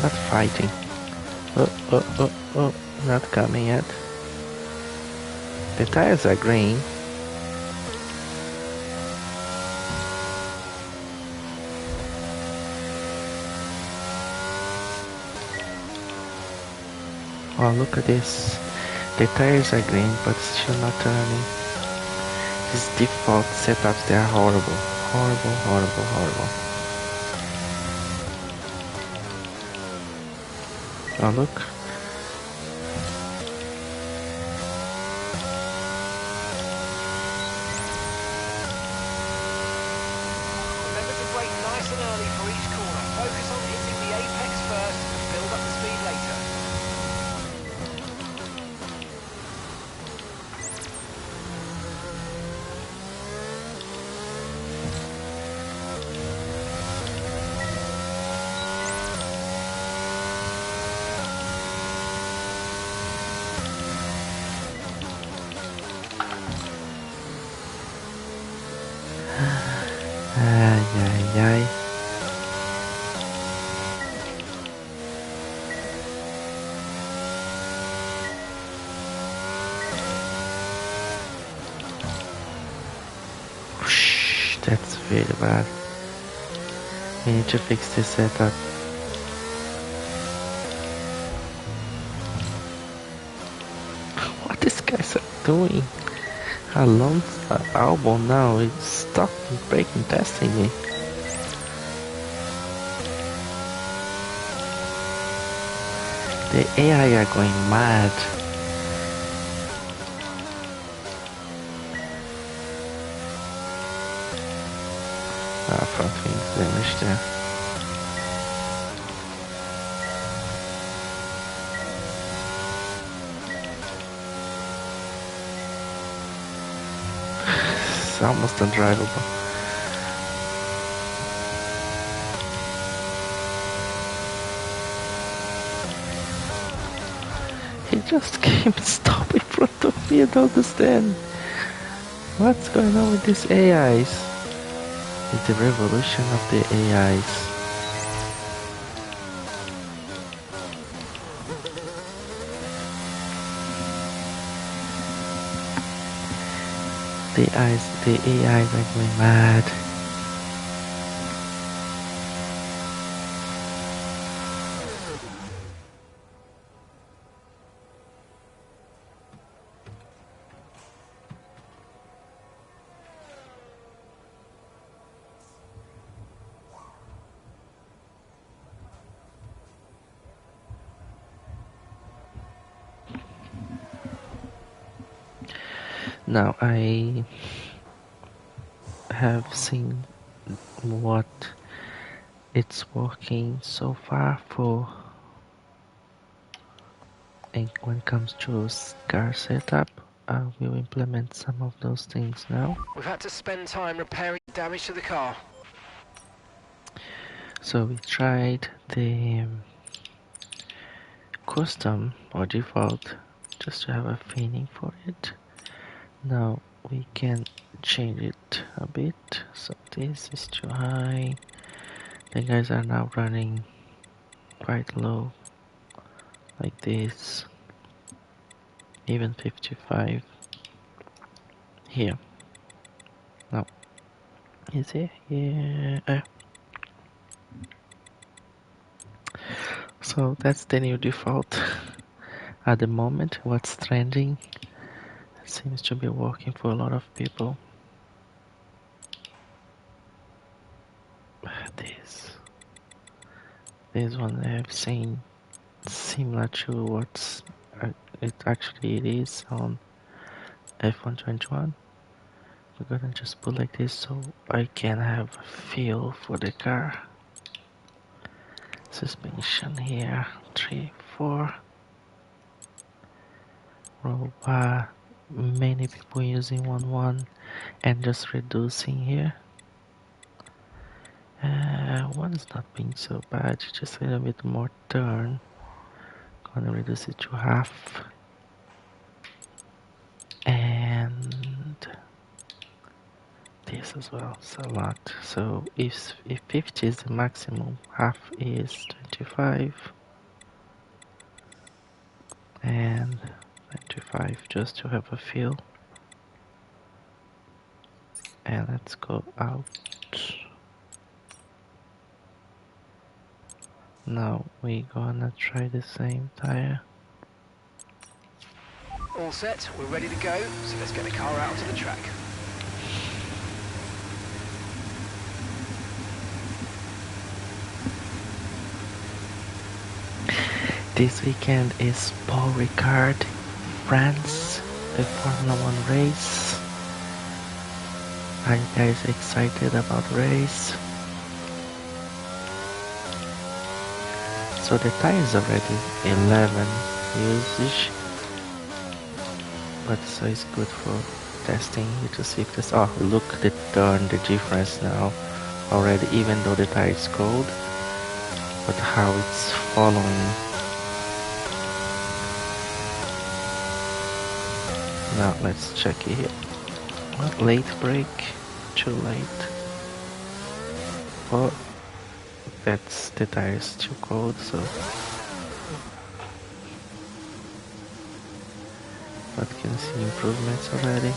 Not fighting. Oh, not coming yet. The tires are green. Oh, look at this. The tires are green, but still not turning. These default setups, they are horrible. Horrible. Oh, look. Remember to brake nice and early for each corner. Focus on hitting the apex first and build up the speed later. Ay. Whoosh, that's very bad. We need to fix this setup. What these guys are doing? Alonso Albon now is stuck in braking testing me. The AI are going mad. Front wing's damaged there. It's almost undrivable. He just came and stopped in front of me. I don't understand. What's going on with these AIs? It's the revolution of the AIs. The AIs are going mad. Now I have seen what it's working so far for, and when it comes to car setup, I will implement some of those things now. We've had to spend time repairing damage to the car. So we tried the custom or default just to have a feeling for it. Now we can change it a bit. So this is too high. The guys are now running quite low, like this. Even 55 here. No, is it here? So that's the new default at the moment. What's trending seems to be working for a lot of people. This one I have seen similar to what's it is on F121. We're gonna just put like this so I can have a feel for the car. Suspension here, 3, 4. Roll bar, many people using 1.1 and just reducing here. One's not being so bad, just a little bit more turn gonna reduce it to half, and this as well. It's a lot. So if 50 is the maximum, half is 25, and 25 just to have a feel. And let's go out. Now we're gonna try the same tire. All set, we're ready to go, so let's get the car out onto the track. This weekend is Paul Ricard, France, the Formula 1 race. Are you guys excited about the race? So the tire is already 11 usage, but so it's good for testing to see if this. Oh, look the turn, the difference now already, even though the tire is cold, but how it's following. Now let's check it here. What, late brake? Too late. Oh, that's the tire is too cold, so. But can see improvements already.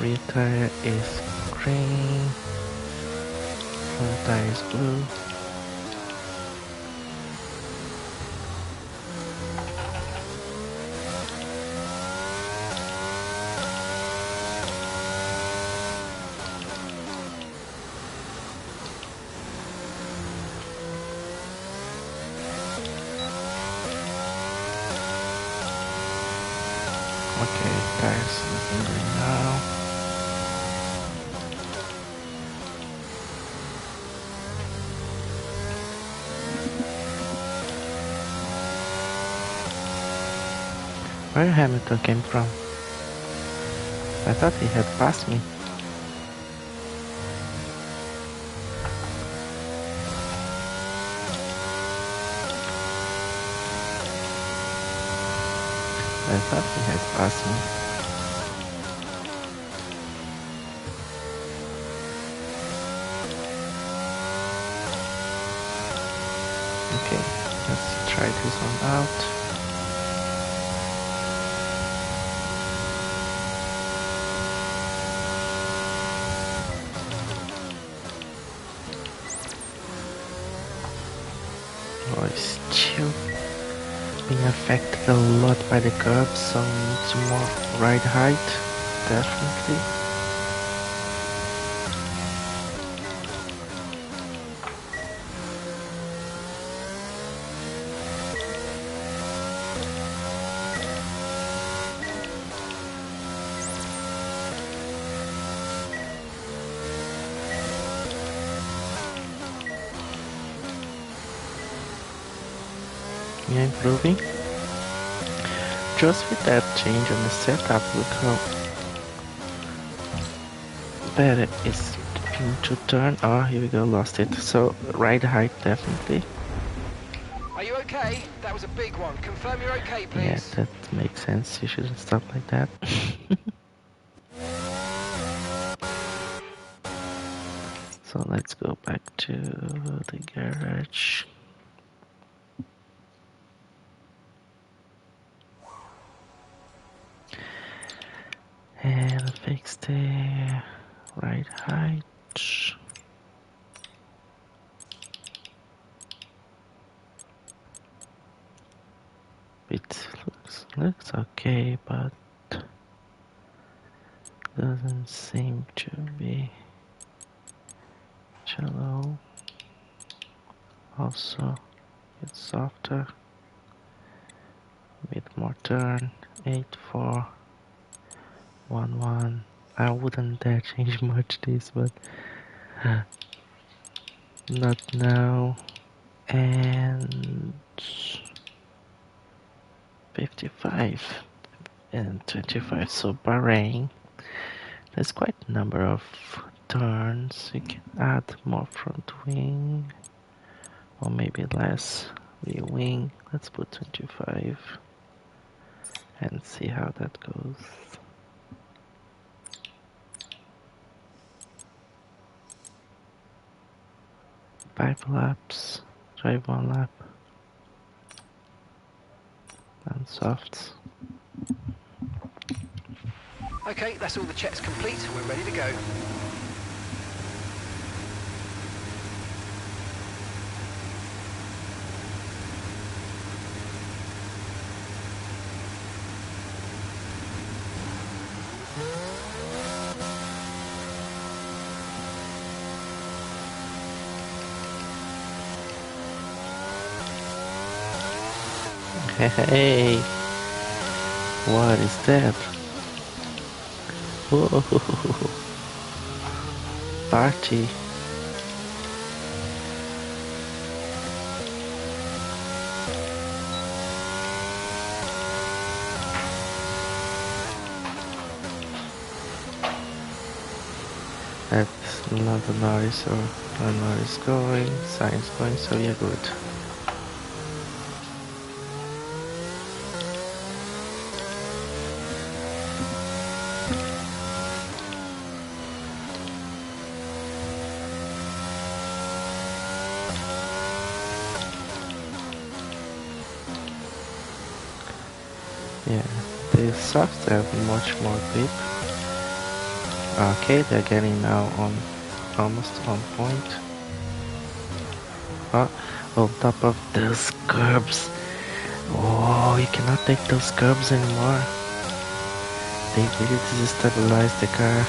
Rear tire is green. Front tire is blue. Okay, tires looking green now. Where Hamilton came from? I thought he had passed me. I thought he had passed me. Okay, let's try this one out. Oh, it's still being affected a lot by the curbs, so needs more ride height, definitely. Yeah, improving. Just with that change on the setup, look how better it's going to turn. Oh, here we go, lost it. So, ride height definitely. Are you okay? That was a big one. Confirm you're okay, please. Yeah, that makes sense. You shouldn't stop like that. So let's go back to the garage. And fix the ride height. It looks okay, but doesn't seem to be shallow. Also, it's softer, a bit more turn. 8411. I wouldn't dare change much this, but not now. And 55 and 25. So Bahrain, there's quite a number of turns, you can add more front wing, or maybe less rear wing. Let's put 25 and see how that goes. 5 laps, drive 1 lap, and softs. Okay, that's all the checks complete. We're ready to go. Hey, what is that? Whoa, party. That's not a noise or a noise going, signs going, so you're good. Yeah, the softs have much more grip. Okay, they're getting now on almost on point. On top of those curbs. Oh, you cannot take those curbs anymore. They really destabilize the car.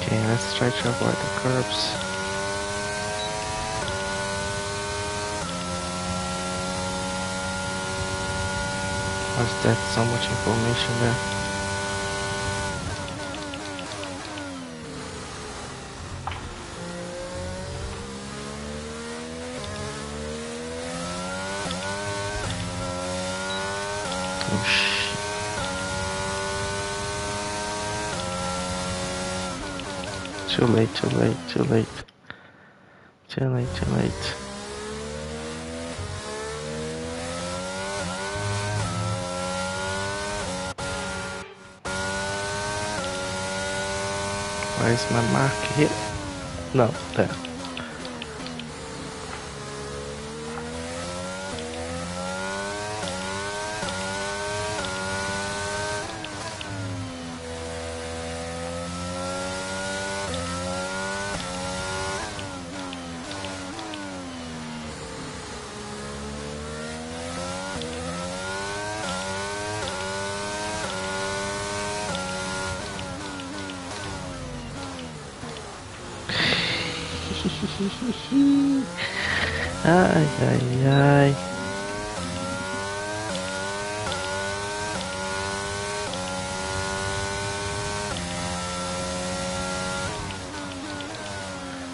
Okay, let's try to avoid the curbs. What's that? So much information there. Oh shit. Too late, too late, too late. Too late, too late. Where is my mark here? No, there. Ay, ay, ay.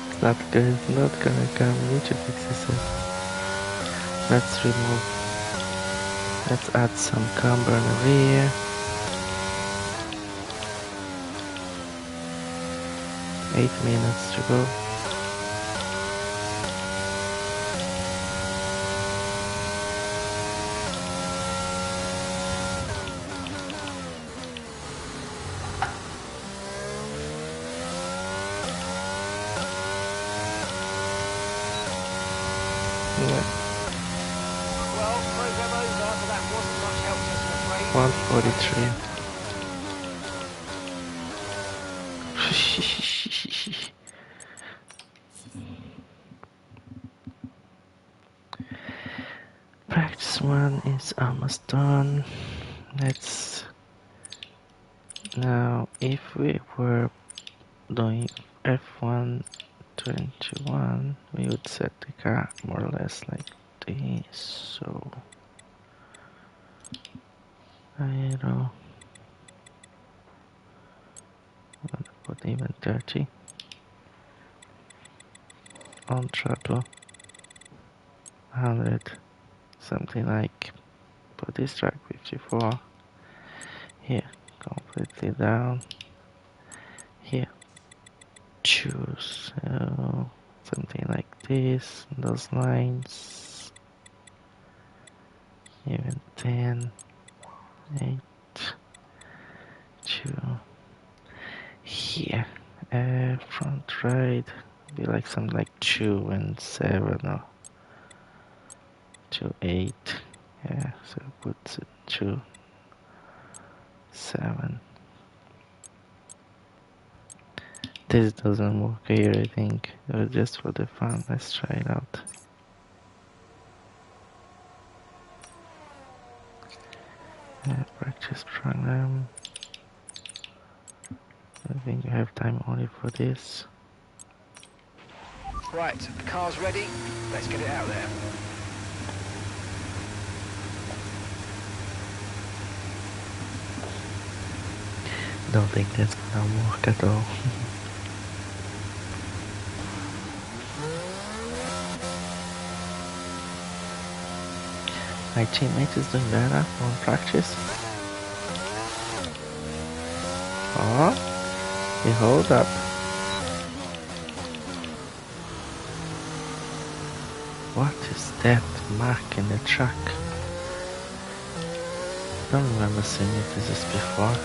It's not good, not gonna come. We need to fix this up. Let's remove. Let's add some camber in the rear. 8 minutes to go. Well, program over, but that wasn't much help to us, I'm afraid. 143. Practice 1 is almost done. Let's Now, if we were doing F121, we would set the car more or less like this. So, I know, I'm gonna put even 30 on throttle, 100, something like. Put this track 54 here, completely down. Here, choose something like this, those lines, even 10, 8, 2, here, front right, be like something like 2 and 7 or 2, 8, yeah, so put 2, 7. This doesn't work here, I think. It was just for the fun. Let's try it out. Practice program. I think you have time only for this. Right, the car's ready. Let's get it out there. Don't think that's gonna work at all. My teammate is doing better on practice. Oh, he hold up. What is that mark in the truck? I don't remember seeing it this before.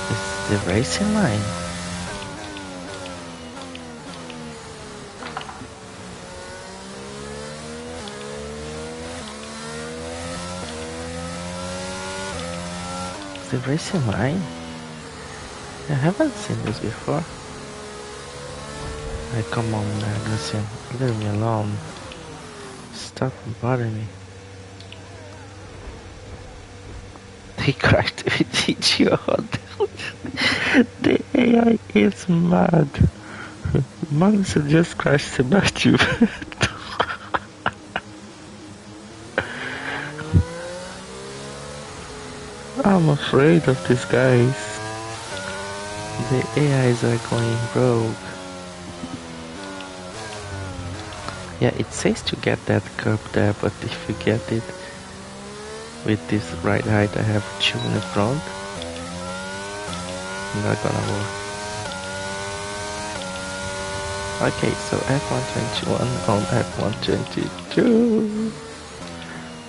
It's the racing line. The racing line? I haven't seen this before. Hey, come on, Magnussen, leave me alone. Stop bothering me. They crashed with each other. The AI is mad. Magnussen just crashed Sebastian. I'm afraid of these guys. The AIs are going rogue. Yeah, it says to get that curb there, but if you get it with this right height, I have 2 in the front. Not gonna work. Okay, so F121 on F122.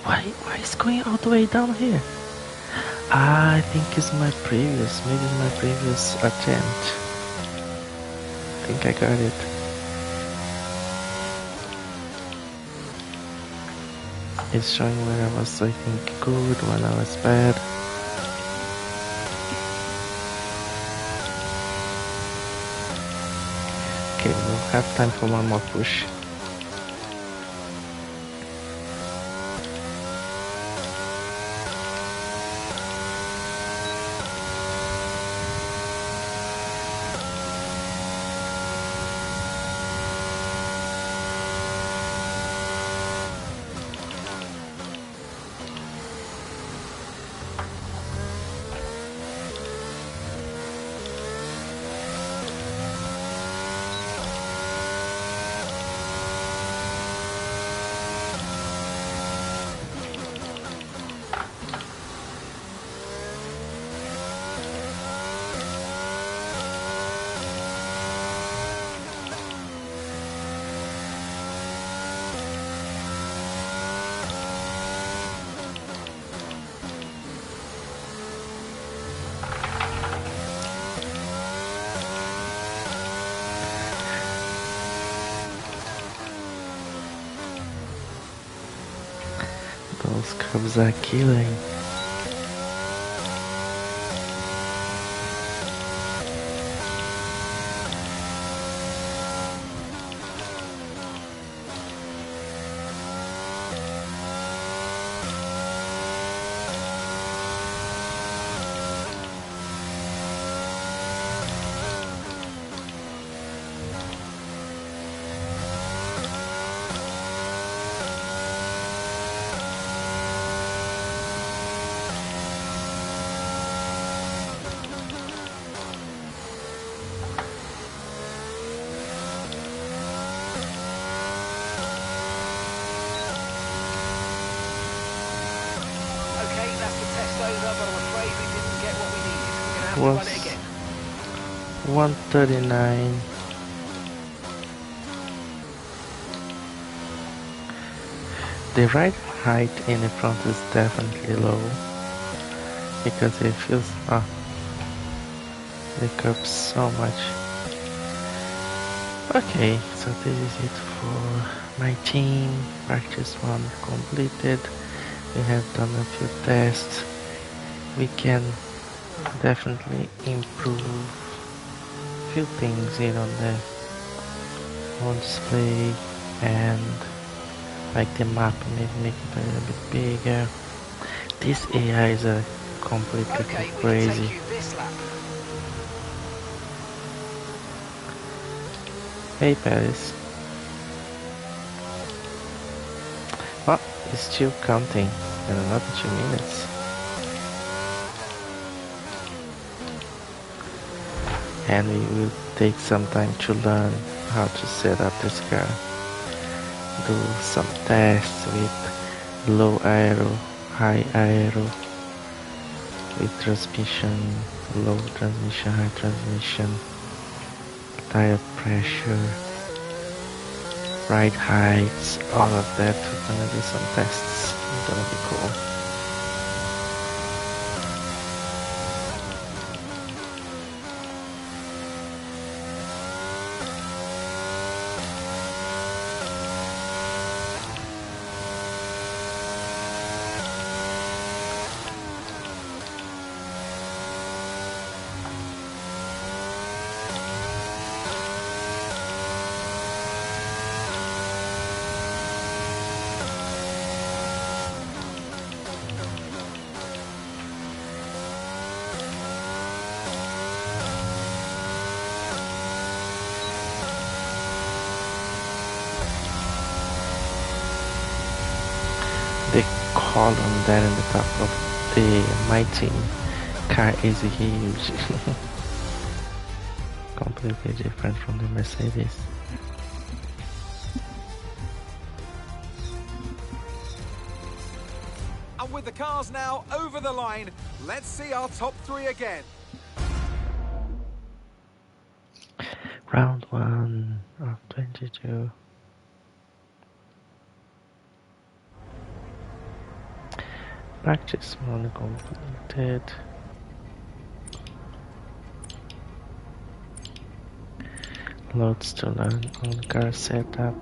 Why is going all the way down here? I think it's my previous, maybe my previous attempt. I think I got it. It's showing where I was, I think, good, when I was bad. Okay, we'll have time for one more push. Those cubs are killing. was 139. The ride height in the front is definitely low because it feels wake up so much. Okay, so this is it for my team. Practice 1 completed. We have done a few tests. We can definitely improve a few things here on the display, and like the map, maybe make it a little bit bigger. These AIs are completely crazy. Hey Paris. Well, it's still counting in another 2 minutes. And we will take some time to learn how to set up this car. Do some tests with low aero, high aero, with transmission, low transmission, high transmission, tire pressure, ride heights, all of that. We're gonna do some tests. It's gonna be cool. The column there in the top of the MyTeam-Career is huge. Completely different from the Mercedes. And with the cars now over the line, let's see our top 3 again. Round 1 of 22. Practice 1 completed. Loads to learn on car setup.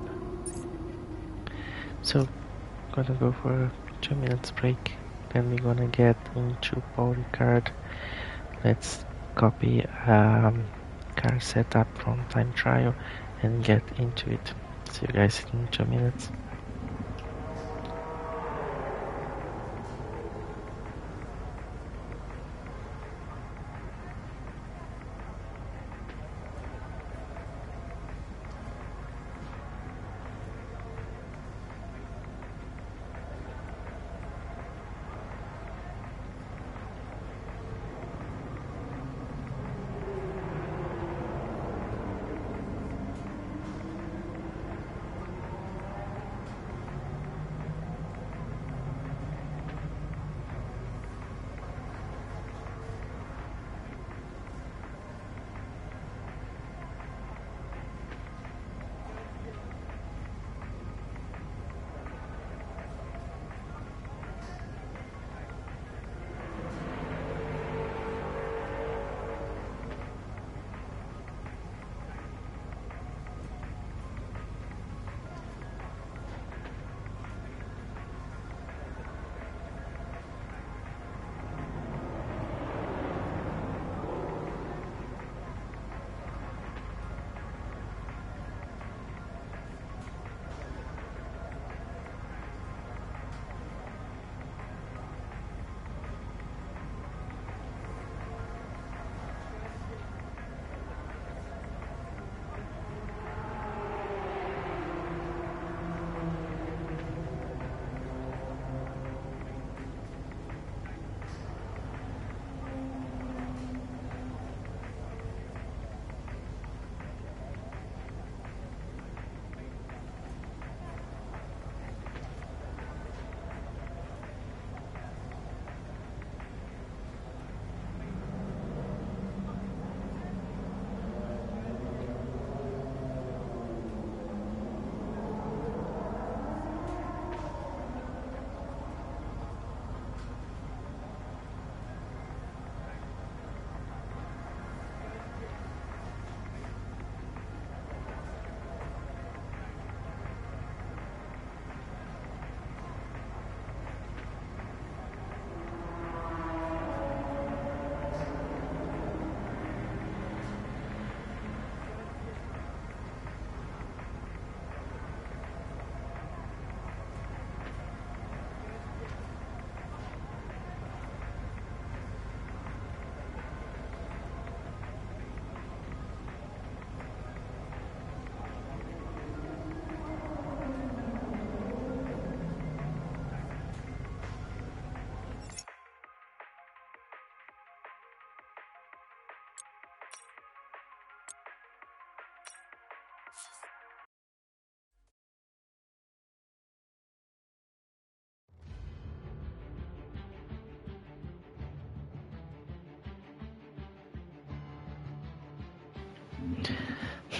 So, gonna go for a 2 minutes break. Then we're gonna get into body card. Let's copy car setup from time trial and get into it. See you guys in 2 minutes.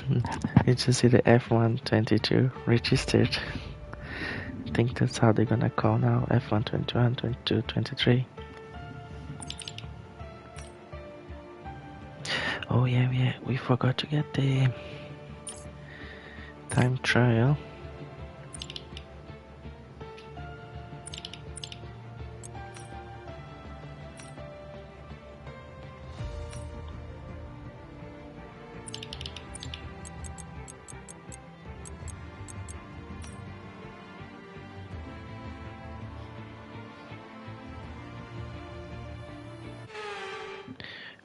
You just see the F122 registered. I think that's how they're gonna call now, F121, 22, 23. Oh yeah, we forgot to get the time trial.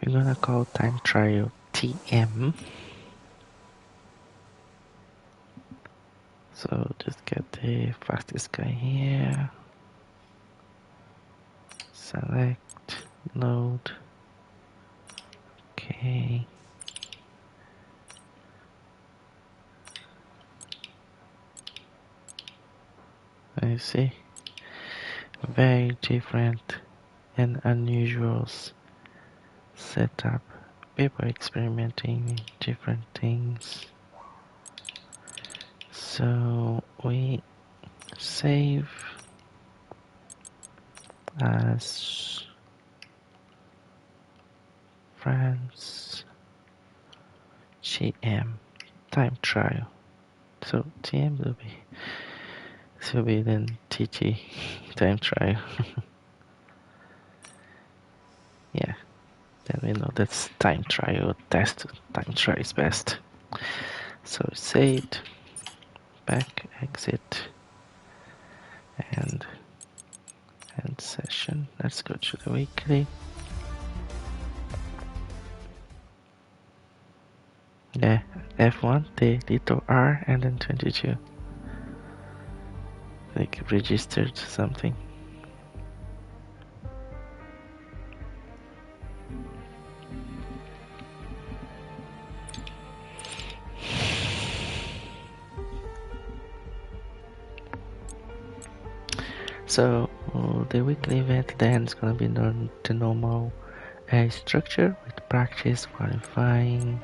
We're gonna call time trial TM. So just get the fastest guy here. Select, load. Okay. I see. Very different and unusual setup. People experimenting with different things. So we save as France GM time trial. So TM will be then TT time trial. Yeah, then we know that's time trial test. Time trial is best. So save, back, exit, and end session. Let's go to the weekly. Yeah, F1, the little R, and then 22. Like registered something. So the weekly event then is gonna be the normal structure with practice, qualifying,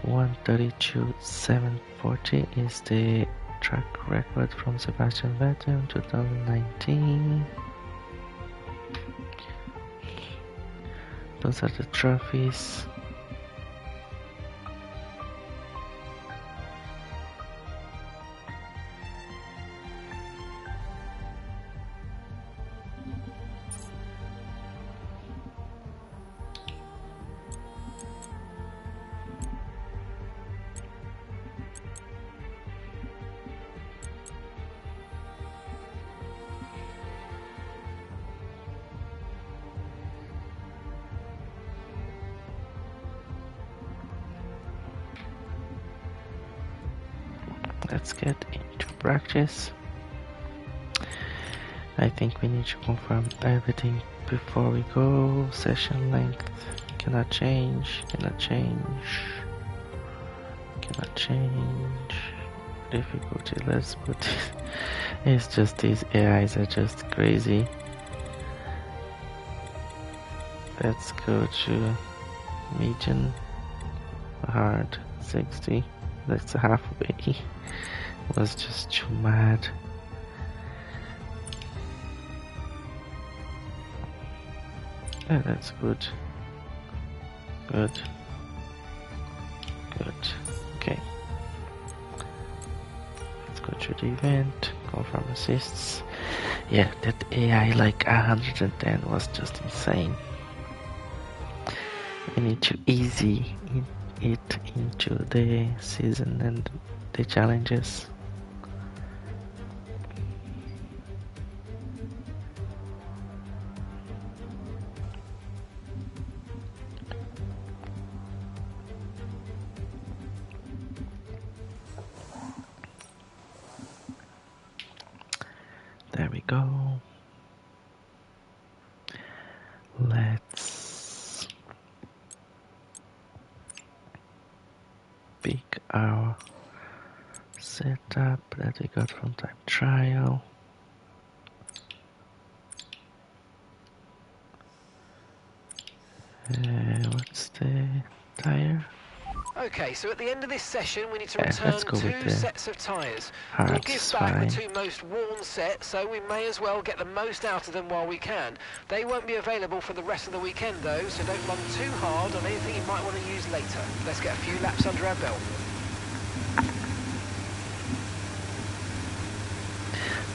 1:32.740 is the track record from Sebastian Vettel in 2019. Those are the trophies. Let's get into practice. I think we need to confirm everything before we go. Session length cannot change. Difficulty, let's put it. It's just these AIs are just crazy. Let's go to medium, hard, 60. That's halfway. Was just too mad. Yeah, that's good. Good. Okay. Let's go to the event. Confirm assists. Yeah, that AI like 110 was just insane. We need to easy it into the season and the challenges. There we go. Let's pick our setup that we got from time trial. What's the tire? Okay, so at the end of this session, we need to Yeah, return let's go with 2 the sets of tyres. We'll Arctis give back the fine. 2 most worn sets, so we may as well get the most out of them while we can. They won't be available for the rest of the weekend though, so don't run too hard on anything you might want to use later. Let's get a few laps under our belt.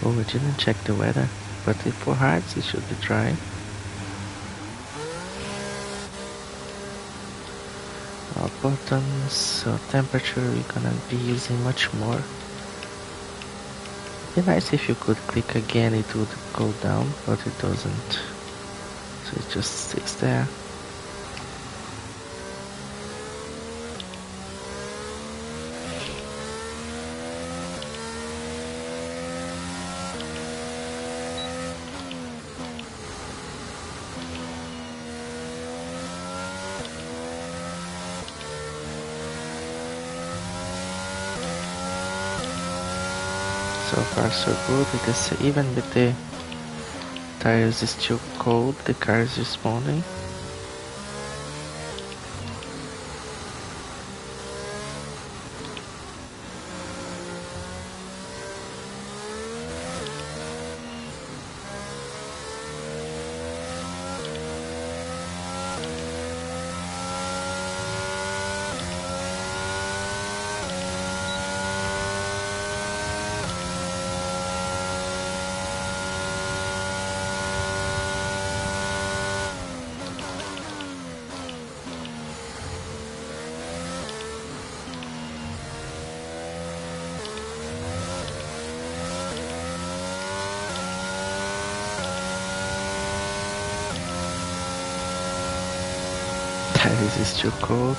Oh, we didn't check the weather, but for Hearts it should be dry. Our buttons, so temperature we're gonna be using much more. It'd be nice if you could click again, it would go down, but it doesn't. So it just stays there. So far so good, because even with the tires still cold, the car is responding. Tires is still cold.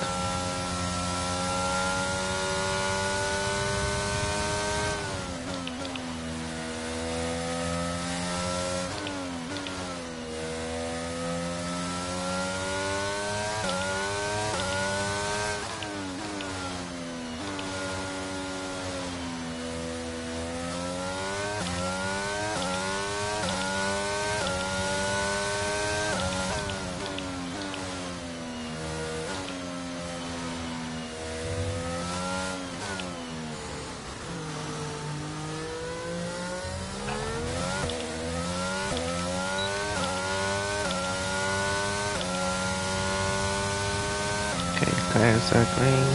Tires are green.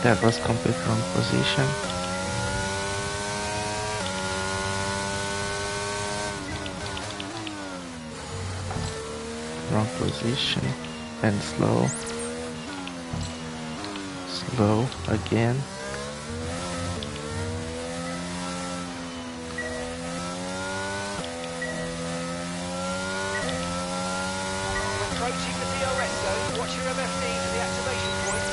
That was complete wrong position. Wrong position. And slow. Slow again. Approaching the DRS zone, watch your MFD for the activation point.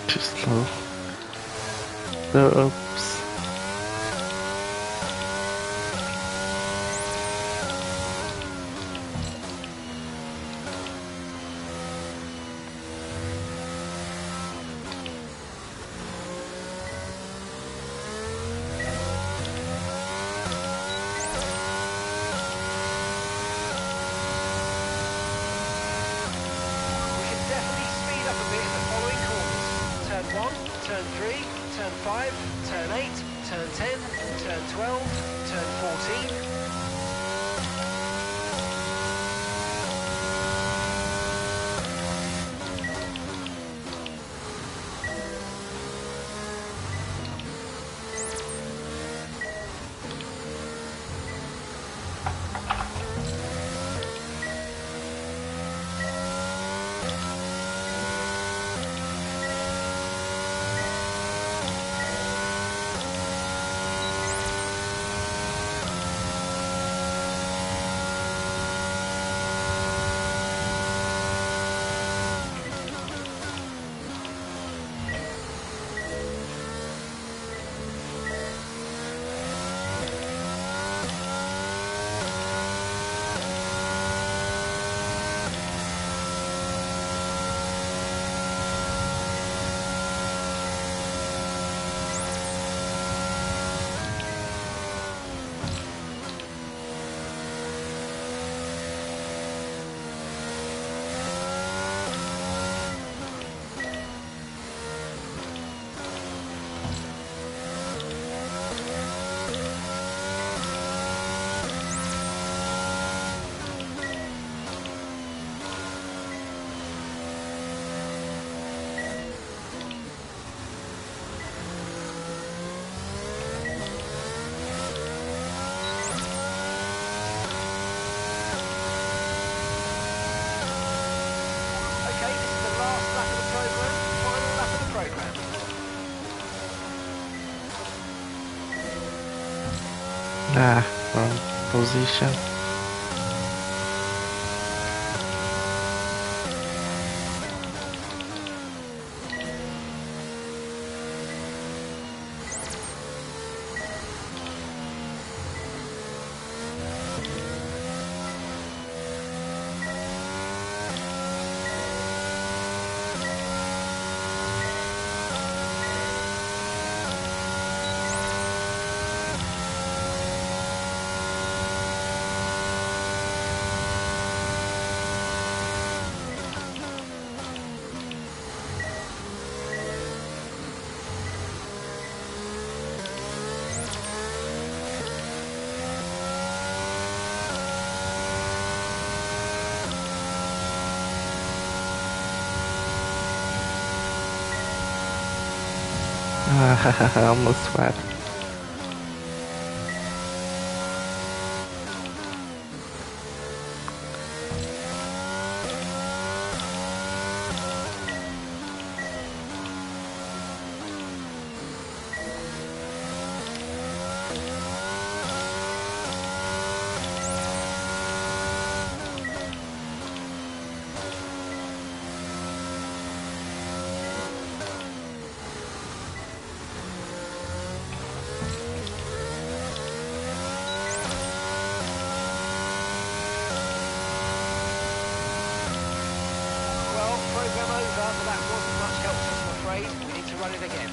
Too slow. Oops. Turn 3, turn 5, turn 8, turn 10, turn 12, turn 14. Ah, wrong position. Almost flat. Well, program over, but that wasn't much help, I'm afraid. We need to run it again.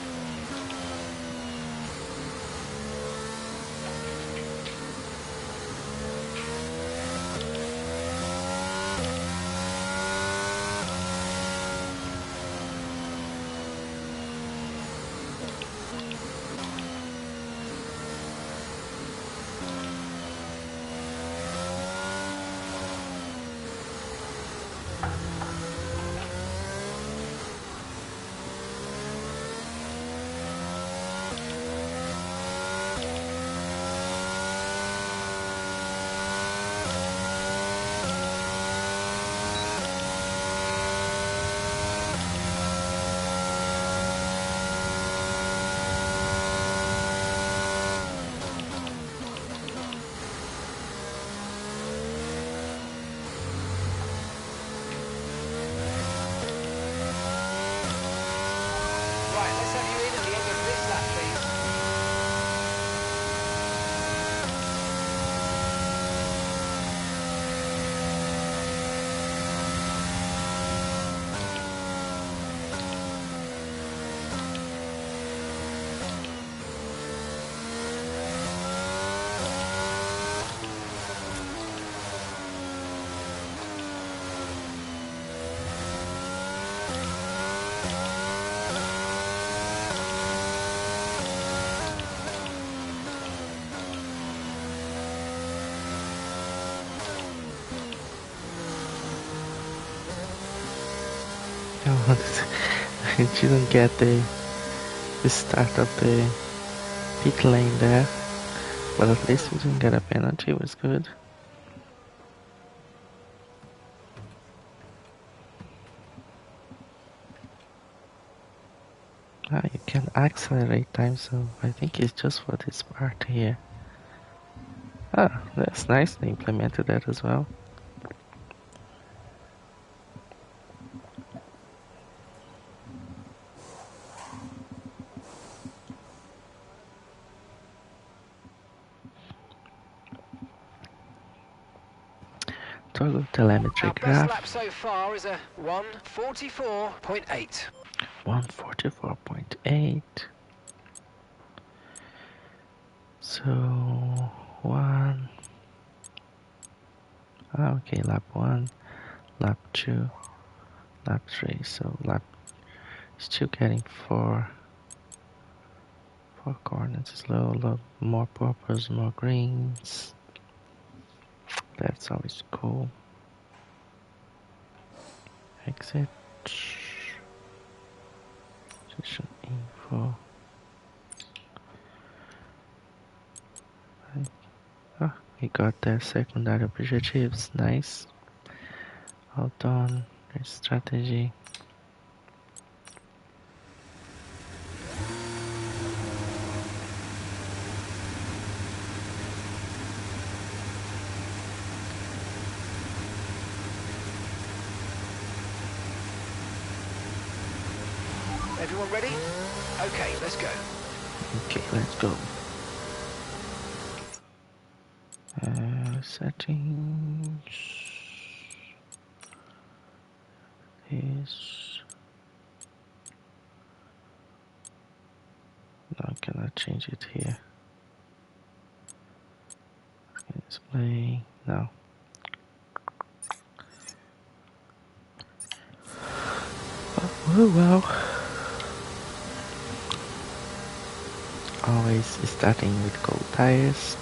Right, let's have you in at the end of this lap, please. I didn't get the start of the pit lane there, but at least we didn't get a penalty, it was good. Ah, you can accelerate time, so I think it's just for this part here. Ah, that's nice, they implemented that as well. Toggle telemetry Our graph. best lap so far is a 1:44.8. 144.8. So okay, lap 1, lap 2, lap 3. So lap still getting four corners. Slow, a lot more purples, more greens. That's always cool. Exit. Session info. We got the secondary objectives. Nice. All done. There's strategy. Everyone ready? Okay, let's go. Okay, let's go. Settings is now I cannot change it here. Display now. Oh well. Always starting with cold tires.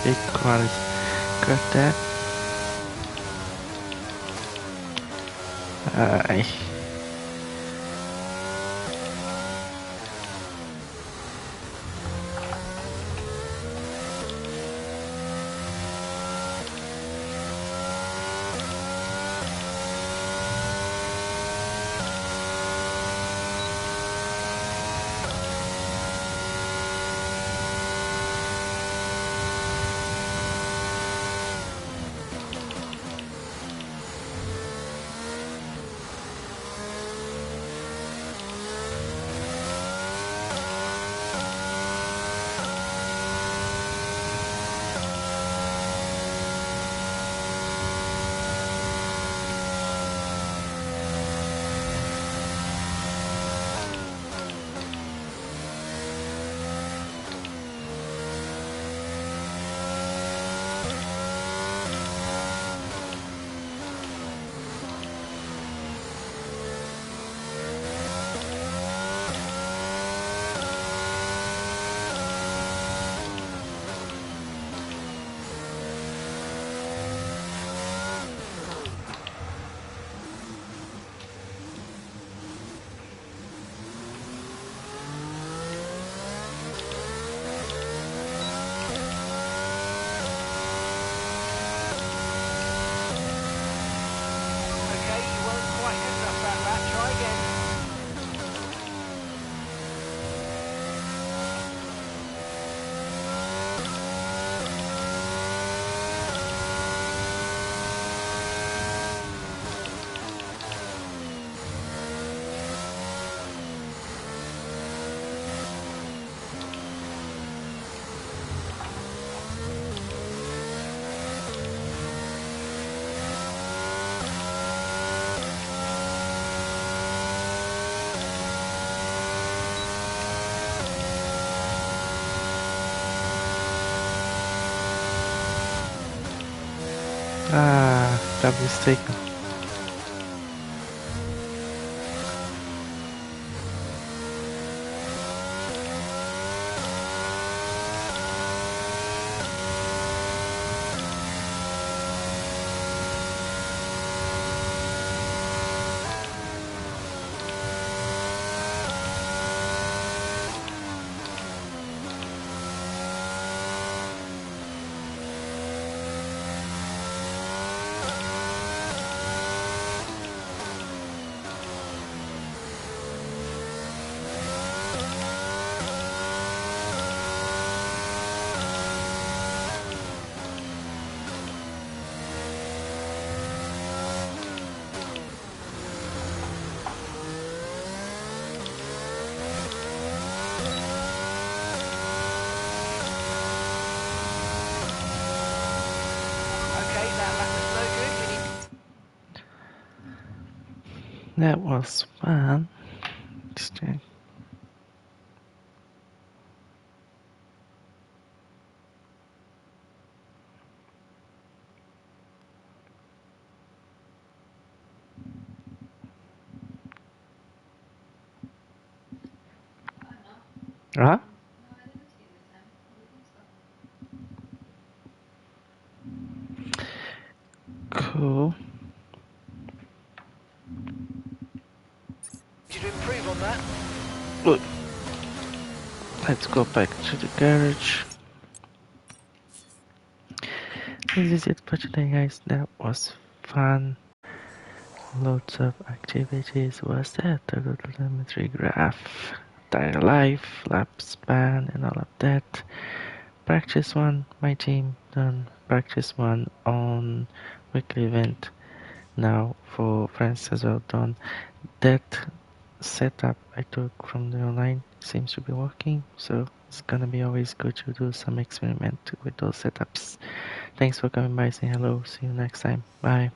Big quality. Got that. Aye. Ah, got mistaken. Okay, that lap was no good. We need That was fun. Just check. Huh? Cool. you to improve on that. Look. Let's go back to the garage. This is it for today, guys. That was fun. Loads of activities. Was that the telemetry graph, tire life, lap span, and all of that. Practice one, my team done. Practice one on weekly event. Now for friends as well done. That setup I took from the online seems to be working, so it's gonna be always good to do some experiment with those setups. Thanks for coming by, saying hello. See you next time. Bye.